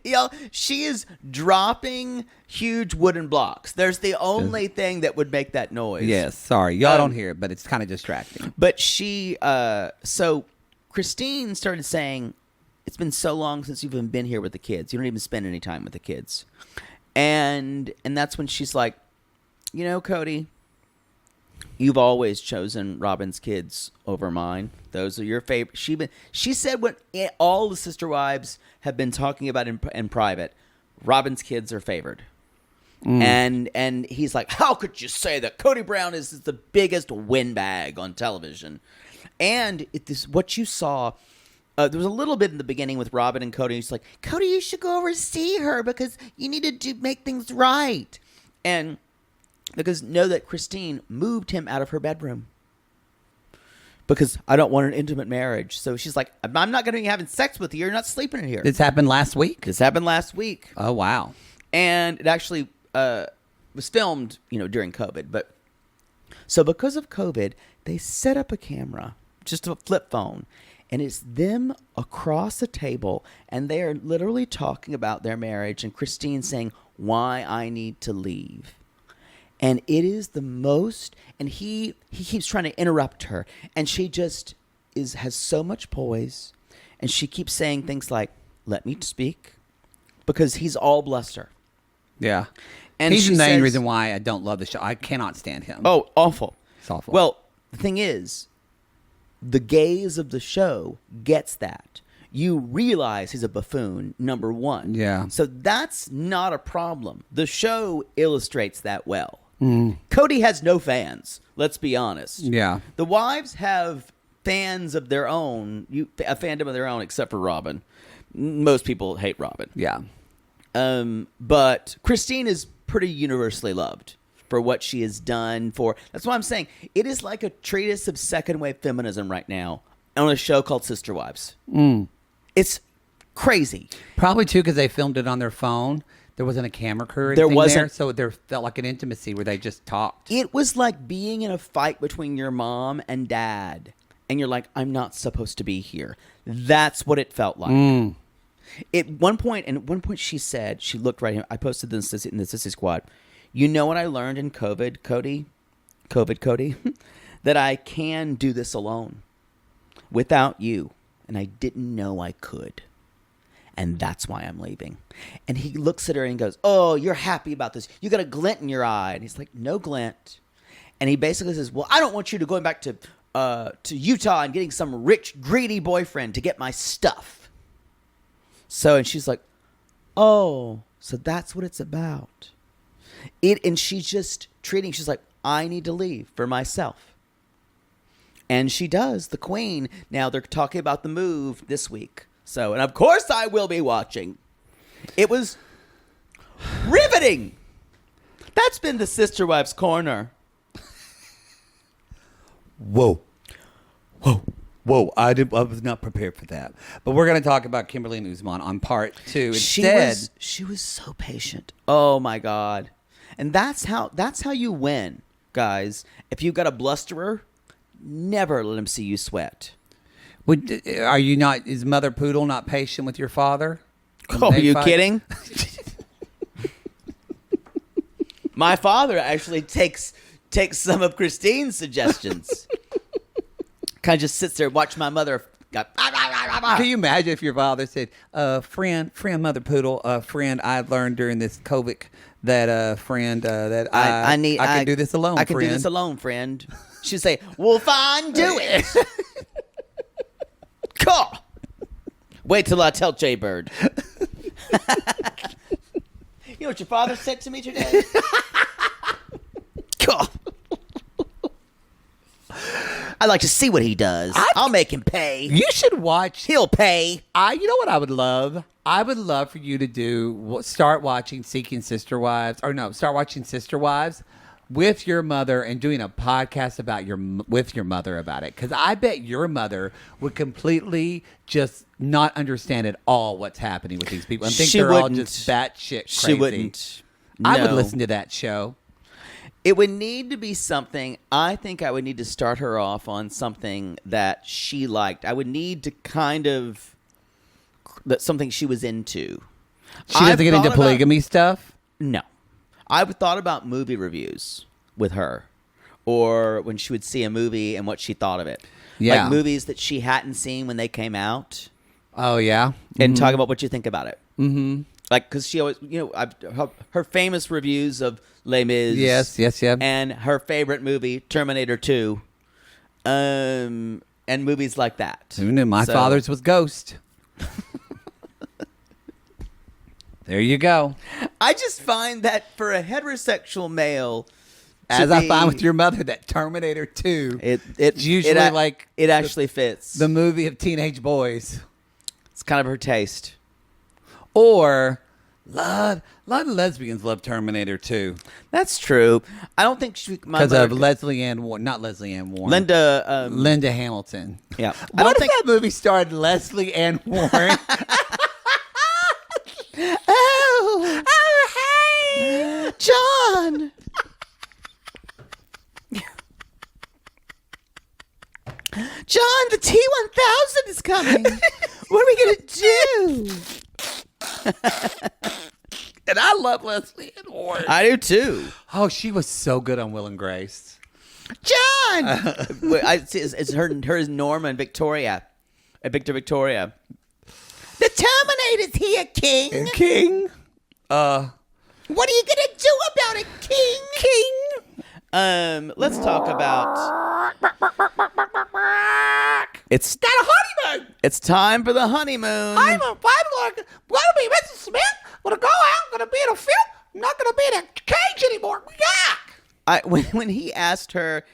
Y'all, she is dropping huge wooden blocks. There's the only thing that would make that noise. Yes, sorry, y'all don't hear it, but it's kind of distracting. But so Christine started saying, it's been so long since you've even been here with the kids. You don't even spend any time with the kids. And that's when she's like, Cody, you've always chosen Robin's kids over mine. Those are your favorite. She said what all the sister wives have been talking about in private. Robin's kids are favored. And he's like, how could you say that? Cody Brown is the biggest windbag on television. And what you saw, there was a little bit in the beginning with Robin and Cody. He's like, Cody, you should go over and see her because you need to make things right. And because know that Christine moved him out of her bedroom. Because I don't want an intimate marriage. So she's like, I'm not going to be having sex with you. You're not sleeping in here. This happened last week? This happened last week. Oh, wow. And it actually was filmed, during COVID. But so because of COVID, they set up a camera, just a flip phone. And it's them across the table. And they are literally talking about their marriage. And Christine saying, why I need to leave. And it is the most, and he keeps trying to interrupt her, and she just has so much poise, and she keeps saying things like, let me speak, because he's all bluster. Yeah. And he's she the main says, reason why I don't love the show. I cannot stand him. Oh, awful. It's awful. Well, the thing is, the gaze of the show gets that. You realize he's a buffoon, number one. Yeah. So that's not a problem. The show illustrates that well. Cody has no fans, let's be honest. Yeah. The wives have fans of their own, a fandom of their own, except for Robin. Most people hate Robin. Yeah. But Christine is pretty universally loved for what she has done for. That's why I'm saying it is like a treatise of second wave feminism right now on a show called Sister Wives. It's crazy. Probably too because they filmed it on their phone. There wasn't a camera crew or anything there, so there felt like an intimacy where they just talked. It was like being in a fight between your mom and dad, and you're like, I'm not supposed to be here. That's what it felt like. At one point she said, she looked right here. I posted this in the Sissy Squad. You know what I learned in COVID, Cody? That I can do this alone without you, and I didn't know I could. And that's why I'm leaving. And he looks at her and goes, oh, you're happy about this. You got a glint in your eye. And he's like, no glint. And he basically says, well, I don't want you to go back to Utah and getting some rich, greedy boyfriend to get my stuff. And she's like, oh, so that's what it's about. And she's just she's like, I need to leave for myself. And she does, the queen. Now they're talking about the move this week. And of course I will be watching. It was Riveting. That's been the Sister Wives Corner. Whoa. I was not prepared for that. But we're going to talk about Kimberly and Usman on part 2. Instead, She was so patient. Oh my God. And that's how you win, guys. If you've got a blusterer, never let him see you sweat. is Mother Poodle not patient with your father? Oh, are you kidding? My father actually takes some of Christine's suggestions. Kind of just sits there and watch my mother. Can you imagine if your father said, friend, Mother Poodle, friend, I learned during this COVID that that I can do this alone, I can do this alone, friend. She'd say, well, fine, do it. Cool. Wait till I tell Jay Bird. You know what your father said to me today? Cool. I'd like to see what he does. I'll make him pay. You should watch. He'll pay. You know what I would love? I would love for you to start watching Start watching Sister Wives with your mother and doing a podcast with your mother about it. Because I bet your mother would completely just not understand at all what's happening with these people and think they're all just batshit crazy. She wouldn't. No. I would listen to that show. It would need to be something. I think I would need to start her off on something that she liked. I would need to something she was into. She doesn't get into polygamy stuff? No. I've thought about movie reviews with her, or when she would see a movie and what she thought of it. Yeah. Like movies that she hadn't seen when they came out. Oh, yeah? And talk about what you think about it. Mm-hmm. Like, because she always, her famous reviews of Les Mis. Yes. And her favorite movie, Terminator 2. And movies like that. Who knew? My father's was Ghost. There you go. I just find that for a heterosexual male, I find with your mother, that Terminator 2, it's usually it actually fits the movie of teenage boys. It's kind of her taste. Or a lot of lesbians love Terminator 2. That's true. I don't think because of Leslie Ann Warren, not Leslie Ann Warren, Linda Hamilton. Yeah. What if that movie starred Leslie Ann Warren? Oh, hey, John. John, the T-1000 is coming. What are we going to do? And I love Leslie Ann Warren. I do too. Oh, she was so good on Will and Grace. John! It's her Norma and Victoria. Victor Victoria. The Terminator's here, King. King? What are you going to do about it, King? Let's talk about... It's got a honeymoon. It's time for the honeymoon. I'm going to be Mrs. Smith. Going to go out. Going to be in a film. I'm not going to be in a cage anymore. When he asked her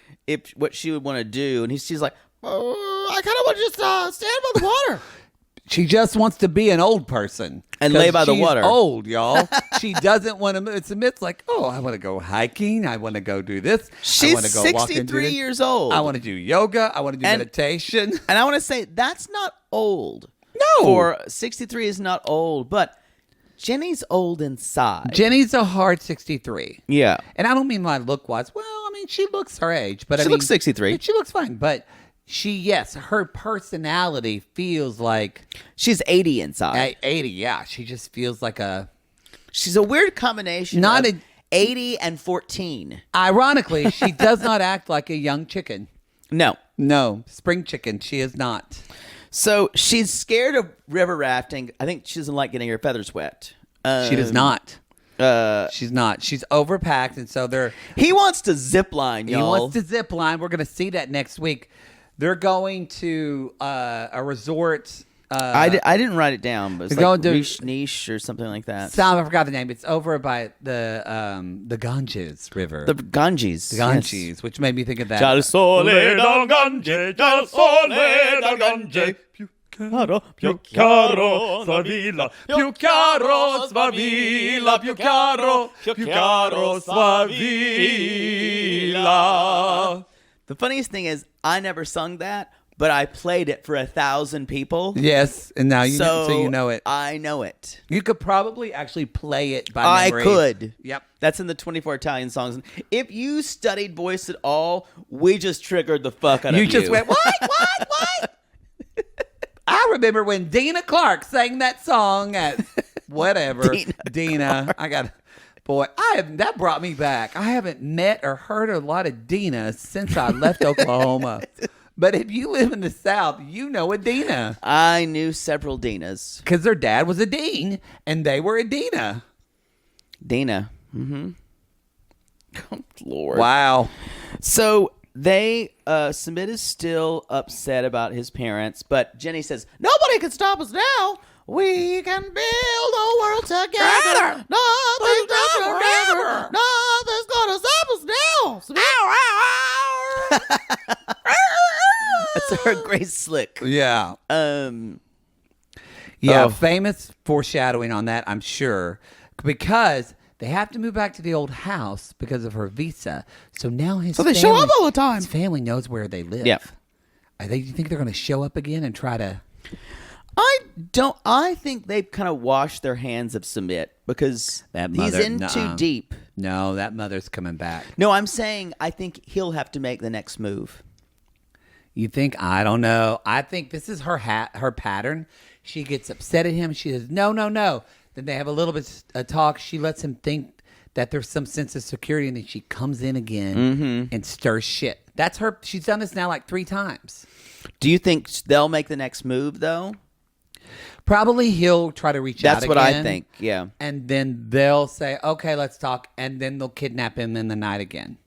what she would want to do, and she's like, I kind of want to just stand by the water. She just wants to be an old person. And lay by the water. She's old, y'all. She doesn't want to move. It's like, I want to go hiking. I want to go do this. She's I want to go 63 years old. I want to do yoga. I want to do meditation. And I want to say, that's not old. No. 63 is not old, but Jenny's old inside. Jenny's a hard 63. Yeah. And I don't mean my look-wise. Well, I mean, she looks her age. But she looks 63. She looks fine. But her personality feels like... She's 80 inside. 80, yeah. She just feels like she's a weird combination of 80 and 14. Ironically, she does not act like a young chicken. No. Spring chicken. She is not. So she's scared of river rafting. I think she doesn't like getting her feathers wet. She does not. She's not. She's overpacked, and so He wants to zip line, y'all. He wants to zip line. We're going to see that next week. They're going to a resort. I didn't write it down, but it's like Niche or something like that. I forgot the name. It's over by the Ganges River. The Ganges. Yes. Which made me think of that. Chal sole dal Gange, chal sole dal Gange. caro, Più caro svavilla, più caro svavilla, più caro svavilla. The funniest thing is, I never sung that, but I played it for 1,000 people. Yes, and now So you know it. I know it. You could probably actually play it by I memory. could. Yep. That's in the 24 Italian songs. If you studied voice at all, we just triggered the fuck out of you. You just went, what? I remember when Dina Clark sang that song at whatever. Dina. That brought me back. I haven't met or heard a lot of Dina since I left Oklahoma. But if you live in the South, you know a Dina. I knew several Dinas. Because their dad was a dean, and they were a Dina. Dina. Mm-hmm. Oh, Lord. Wow. So Sumit is still upset about his parents, but Jenny says, nobody can stop us now. We can build a world together. Nothing's gonna stop us now. That's her great slick. Yeah. Famous foreshadowing on that, I'm sure, because they have to move back to the old house because of her visa. So now they show up all the time. His family knows where they live. Yep. Do you think they're going to show up again and try to? I think they've kind of washed their hands of Sumit because he's in too deep. No, that mother's coming back. No, I'm saying I think he'll have to make the next move. You think? I don't know. I think this is her pattern. She gets upset at him. She says, no. Then they have a little bit of talk. She lets him think that there's some sense of security, and then she comes in again and stirs shit. That's her. She's done this now like 3 times. Do you think they'll make the next move, though? Probably he'll try to reach out That's again. what I think, yeah. And then they'll say, okay, let's talk. And then they'll kidnap him in the night again.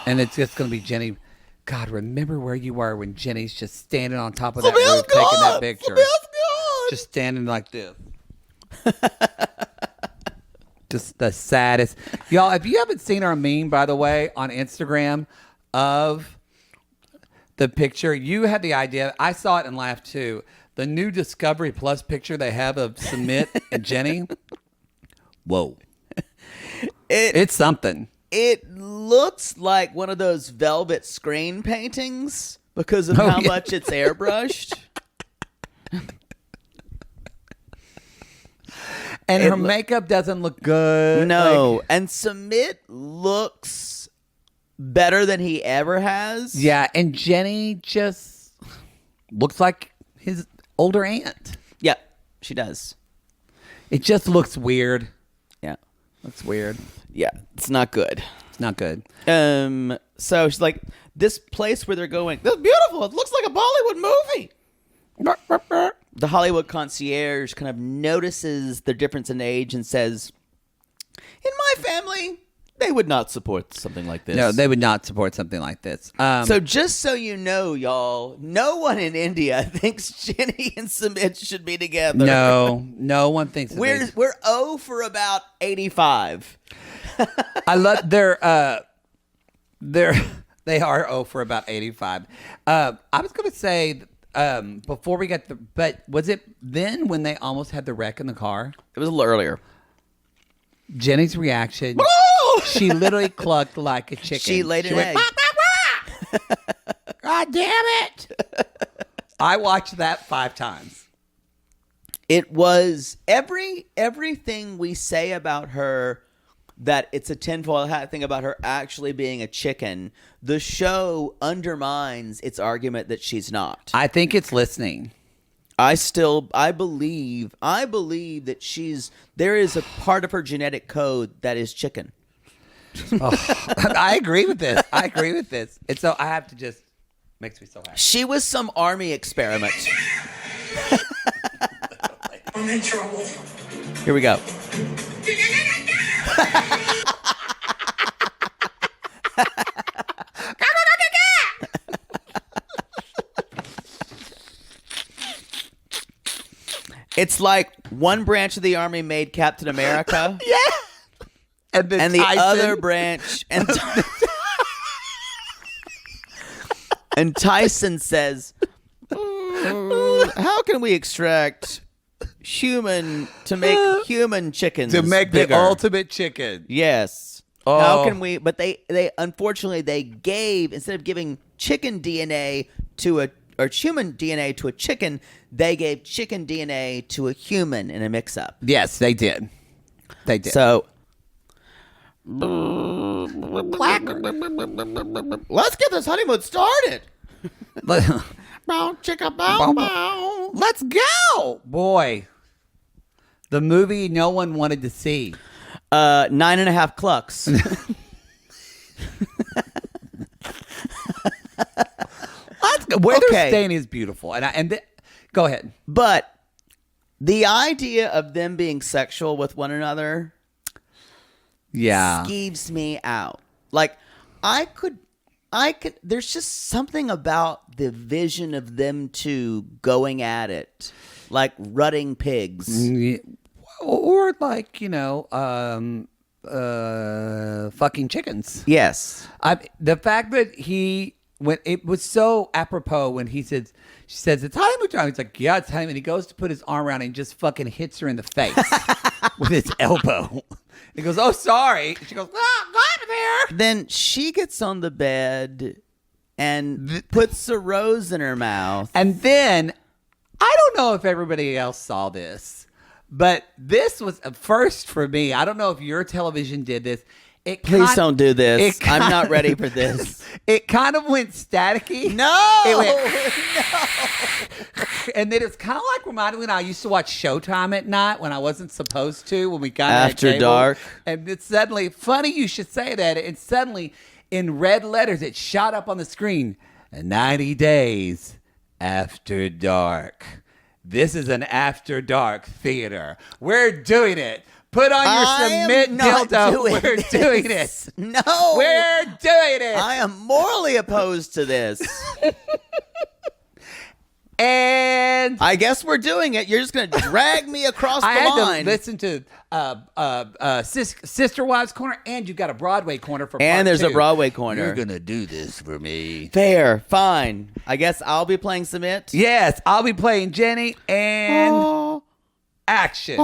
And it's just going to be Jenny. God, remember where you were when Jenny's just standing on top of that roof taking that picture. Just standing like this. Just the saddest. Y'all, if you haven't seen our meme, by the way, on Instagram of the picture, you had the idea. I saw it and laughed too. The new Discovery Plus picture they have of Sumit and Jenny. Whoa. It's something. It looks like one of those velvet screen paintings because of how much it's airbrushed. And her makeup doesn't look good. No. And Sumit looks better than he ever has. Yeah, and Jenny just looks like his older aunt. Yeah, she does. It just looks weird. Yeah. Looks weird. Yeah, it's not good. It's not good. So she's like, this place where they're going, that's beautiful. It looks like a Bollywood movie. The Hollywood concierge kind of notices the difference in age and says, in my family, they would not support something like this. No, they would not support something like this. So just so you know, y'all, no one in India thinks Jenny and Sumit should be together. No one thinks that We're 0 for about 85. I love they are 0 for about 85. I was going to say before we got but was it then when they almost had the wreck in the car? It was a little earlier. Jenny's reaction, she literally clucked like a chicken. She laid an egg. God damn it. I watched that 5 times. It was everything we say about her, that it's a tinfoil hat thing about her actually being a chicken. The show undermines its argument that she's not. I think it's listening. I believe that there is a part of her genetic code that is chicken. I agree with this. And so I have to just, makes me so happy. She was some army experiment. I'm in trouble. Here we go. It's like one branch of the army made Captain America. Yeah. And the other branch. And Tyson says, how can we extract human to make human chickens To make bigger? the ultimate chicken. Yes. Oh. How can we? But they unfortunately they gave, instead of giving chicken DNA to a or human DNA to a chicken, they gave chicken DNA to a human in a mix-up. Yes, they did. They did. So let's get this honeymoon started. Bow, chicka, bow, bow. Let's go, boy. The movie no one wanted to see. 9.5 clucks. Where Okay. they're staying is beautiful, go ahead. But the idea of them being sexual with one another skeeves me out. Like, I could, there's just something about the vision of them two going at it, like rutting pigs. Or like, fucking chickens. Yes. The fact that when it was so apropos when she says it's honeymoon time. He's like, yeah, it's honeymoon. He goes to put his arm around her and just fucking hits her in the face with his elbow. He goes, oh, sorry. She goes, got there. Then she gets on the bed and puts a rose in her mouth. And then, I don't know if everybody else saw this, but this was a first for me. I don't know if your television did this. Please don't do this. I'm not ready for this. It kind of went staticky. No! It went, and then it's kind of like reminded me when I used to watch Showtime at night when I wasn't supposed to, when we got After cable. dark. And it's suddenly, funny you should say that, and suddenly in red letters it shot up on the screen, 90 days after dark. This is an after dark theater. We're doing it. Put on your Sumit dildo. We're doing it. No. We're doing it. I am morally opposed to this. And I guess we're doing it. You're just going to drag me across the I had line. to listen to Sister Wives Corner, and you've got a Broadway corner for And part there's two. a Broadway corner. You're going to do this for me. Fair. Fine. I guess I'll be playing Sumit. Yes, I'll be playing Jenny and action.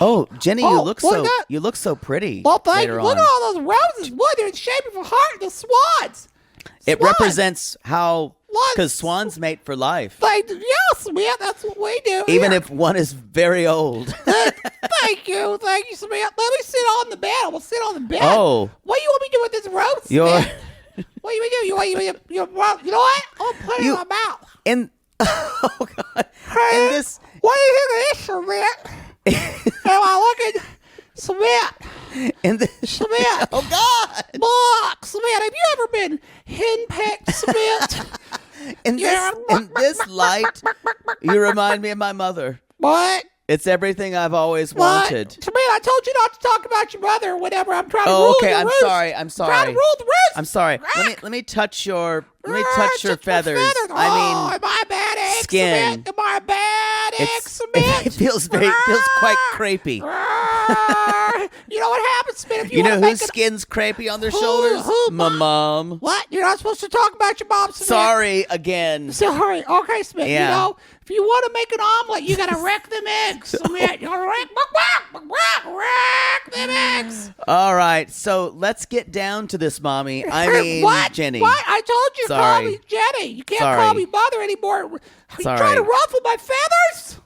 Oh, Jenny, you look so pretty. Well, thank later you. Look on. at all those roses. Boy, they're in shape of a heart. The swans. It Swans. represents how, Swans. because swans mate for life. Yes, man, that's what we do. Even here. if one is very old. Thank you, Samantha. Let me sit on the bed. I will sit on the bed. Oh. What do you want me to do with this rose? You're- Smith? What do you do? You know what? I'm gonna put it in my mouth. And oh god. Hey, And this what do you think of this, Samantha? Am I looking, Samantha? and this Samantha. Oh god. Look, Samantha. Have you ever been henpecked, Samantha? In this light, you remind me of my mother. What? It's everything I've always What? wanted. Samantha, I told you not to talk about your mother whenever I'm trying to Oh, rule okay. the I'm roost. sorry. I'm Trying sorry. to rule the roost. I'm sorry. Let me touch your feathers. Oh, I mean, am I a bad egg, skin. Samantha? Am I a bad egg, it Samantha? feels quite crepey. You know what happens, Smith? If you You know want to whose make skin's crepey on their shoulders? who, My mom. What? You're not supposed to talk about your mom, Smith. Sorry again. Sorry. Okay, Smith. Yeah. You know, if you want to make an omelet, you got to wreck them eggs, Smith. You got to wreck them eggs. All right, so let's get down to this, mommy. I mean, what? Jenny. What? I told you to call Sorry. me Jenny. You can't Sorry. call me mother anymore. Are you Sorry. trying to ruffle my feathers?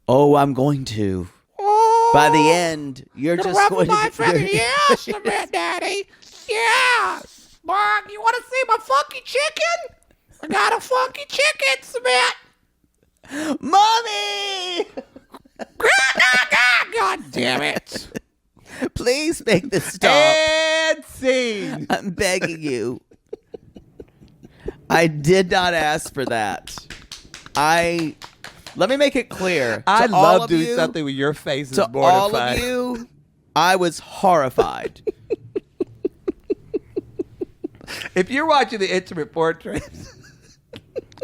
Oh, I'm going to. Oh, By the end, you're gonna just ruffle going my to. feathers. Yes, a bit, Daddy. Yeah. Mark, you want to see my funky chicken? I got a funky chicken, Smith. Mommy! God damn it. Please make this stop. And scene. I'm begging you. I did not ask for that. Let me make it clear. I to all love of doing you, something with your face is to mortified. all of you, I was horrified. If you're watching the intimate portrait,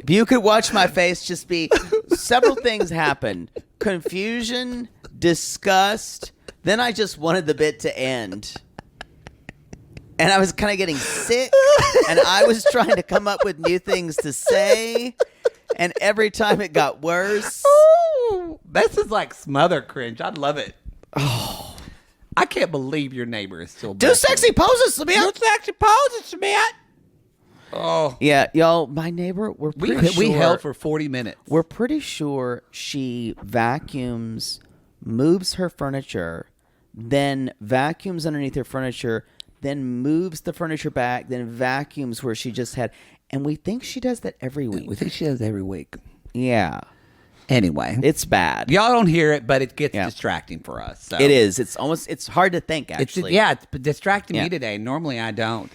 If you could watch my face just be several things happen. Confusion, disgust, then I just wanted the bit to end. and I was kind of getting sick, and I was trying to come up with new things to say, and every time it got worse. Ooh, this is like smother cringe. I love it. Oh, I can't believe your neighbor is still Do sexy poses, Sumit. Do sexy poses, Sumit. Oh. Yeah, y'all, my neighbor, We held for 40 minutes. We're pretty sure she vacuums, moves her furniture, then vacuums underneath her furniture, then moves the furniture back, then vacuums where she just had. And we think she does that every week. We think she does every week. Yeah. Anyway. It's bad. Y'all don't hear it, but it gets distracting for us. So. It is. It's hard to think, actually. It's distracting me today. Normally I don't.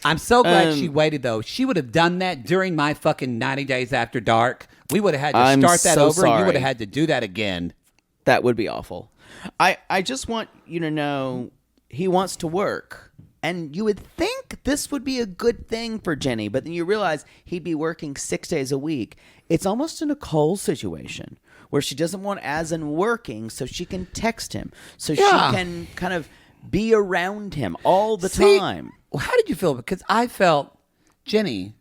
I'm so glad she waited, though. She would have done that during my fucking 90 Days After Dark. We would have had to start that over, and you would have had to do that again. That would be awful. I just want you to know he wants to work. And you would think this would be a good thing for Jenny, but then you realize he'd be working 6 days a week. It's almost a Nicole situation where she doesn't want as in working so she can text him, so she can kind of be around him all the time. Well, how did you feel? Because I felt, Jenny,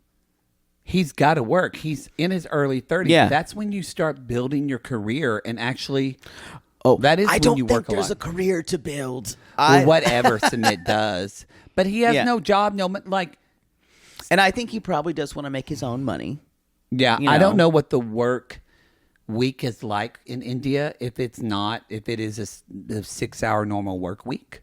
he's got to work. He's in his early 30s. Yeah. That's when you start building your career and actually... Oh, that is I when don't you think work a there's lot. a career to build. Well, whatever Sumit does. But he has no job, and I think he probably does want to make his own money. Yeah, You I don't know. know what the work week is like in India if it is a 6-hour normal work week.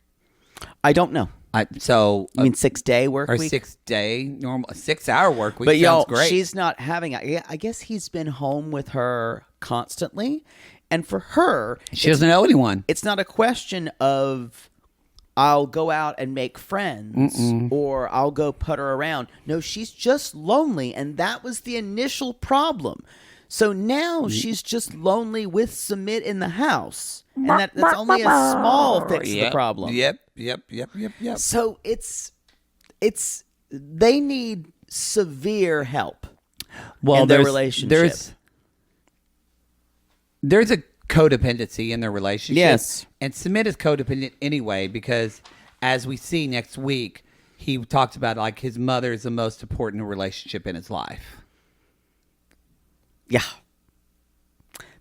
I don't know. I mean 6-day work or week? 6-day normal 6-hour work week. But sounds y'all, great. she's not having. I guess he's been home with her constantly, and for her, She doesn't know anyone. it's not a question of I'll go out and make friends or I'll go putter around. No, she's just lonely, and that was the initial problem. So now she's just lonely with Sumit in the house, and that's only a small fix to the problem. Yep. So it's they need severe help in their relationship. There's a codependency in their relationship. Yes. And Sumit is codependent anyway because, as we see next week, he talks about like his mother is the most important relationship in his life. Yeah.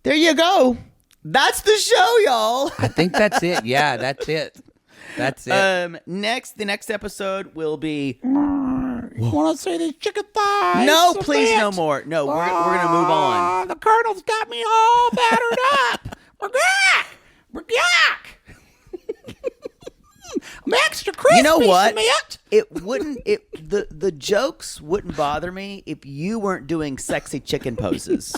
There you go. That's the show, y'all. I think that's it. Yeah, that's it. That's it. The next episode will be. Want to see these chicken thighs? No, please, no more. No, we're gonna move on. The Colonel's got me all battered up. We're back. We're back. I'm extra crispy. You know what? Sumit. The jokes wouldn't bother me if you weren't doing sexy chicken poses.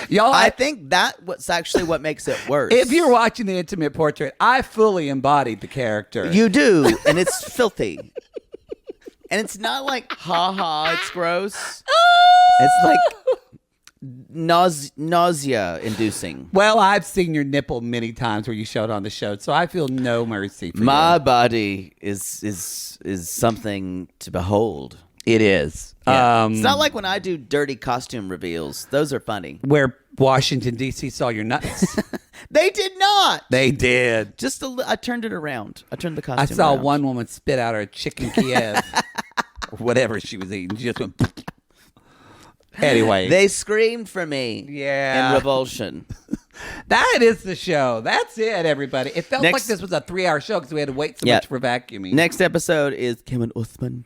Y'all, I think what's actually what makes it worse. if you're watching the Intimate Portrait, I fully embodied the character. You do, and it's filthy. And it's not like, ha, it's gross. It's like nausea-inducing. Well, I've seen your nipple many times where you showed on the show, so I feel no mercy for My you. body is something to behold. It is. Yeah. It's not like when I do dirty costume reveals. Those are funny. Where Washington, D.C. saw your nuts. They did not. They did. I turned it around. I turned the costume I saw around. one woman spit out her chicken Kiev or whatever she was eating. She just went. Anyway, They screamed for me. Yeah. In revulsion. that is the show. That's it, everybody. It felt like Next- this was a 3-hour show because we had to wait so Yeah. much for vacuuming. Next episode is Kim and Usman.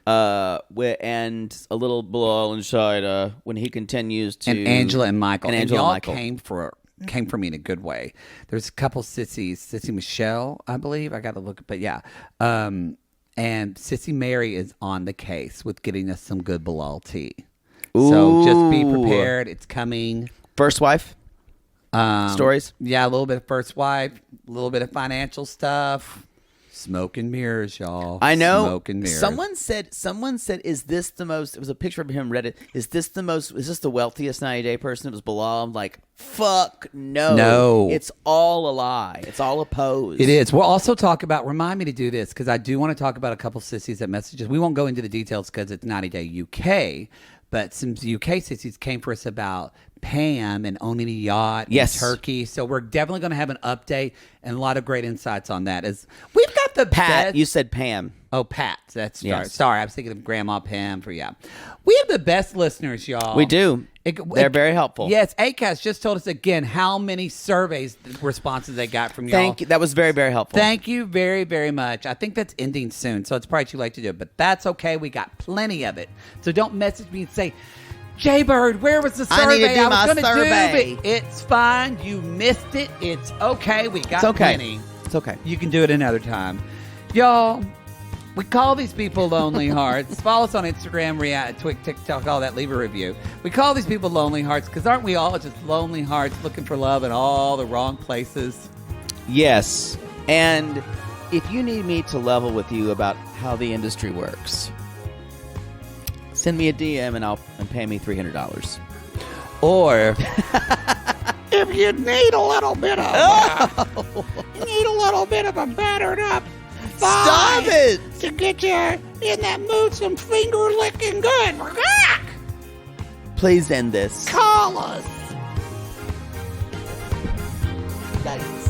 And a little Bilal and Shaeeda when he continues to and Angela and Michael. And Angela y'all and Michael. came for me in a good way. There's a couple sissies. Sissy Michelle, I believe. I got to look, but yeah. And Sissy Mary is on the case with getting us some good Bilal tea. So just be prepared. It's coming. First wife stories. Yeah, a little bit of first wife, a little bit of financial stuff. Smoke and mirrors, y'all. I know. Smoke and mirrors. Someone said, is this the most, it was a picture of him Reddit. Is this the wealthiest 90-day person? It was Bilal. I'm like, fuck no. No. It's all a lie. It's all a pose. It is. We'll also talk about, remind me to do this, because I do want to talk about a couple sissies that messages. We won't go into the details because it's 90 Day UK, but some UK sissies came for us about Pam and owning a yacht Yes. in Turkey. So we're definitely going to have an update and a lot of great insights on that. As we've got the Pat, best? you said Pam. Oh, Pat. That's Yes. sorry. I was thinking of Grandma Pam for you. We have the best listeners, y'all. We do. They're very helpful. Yes, ACAST just told us again how many surveys responses they got from y'all. Thank you. That was very, very helpful. Thank you very, very much. I think that's ending soon, so it's probably too late to do it, but that's okay. We got plenty of it. So don't message me and say, Jaybird, where was the survey? I need to do my was gonna survey. Do, but it's fine. You missed it. It's okay. We got It's okay. plenty. It's okay. You can do it another time. Y'all, we call these people lonely hearts. Follow us on Instagram, TikTok, all that. Leave a review. We call these people lonely hearts because aren't we all just lonely hearts looking for love in all the wrong places? Yes. And if you need me to level with you about how the industry works, send me a DM and pay me $300. Or If you need a little bit of a battered up Stop thigh it! to get you in that mood, some finger licking good. Please end this. Call us. Yikes.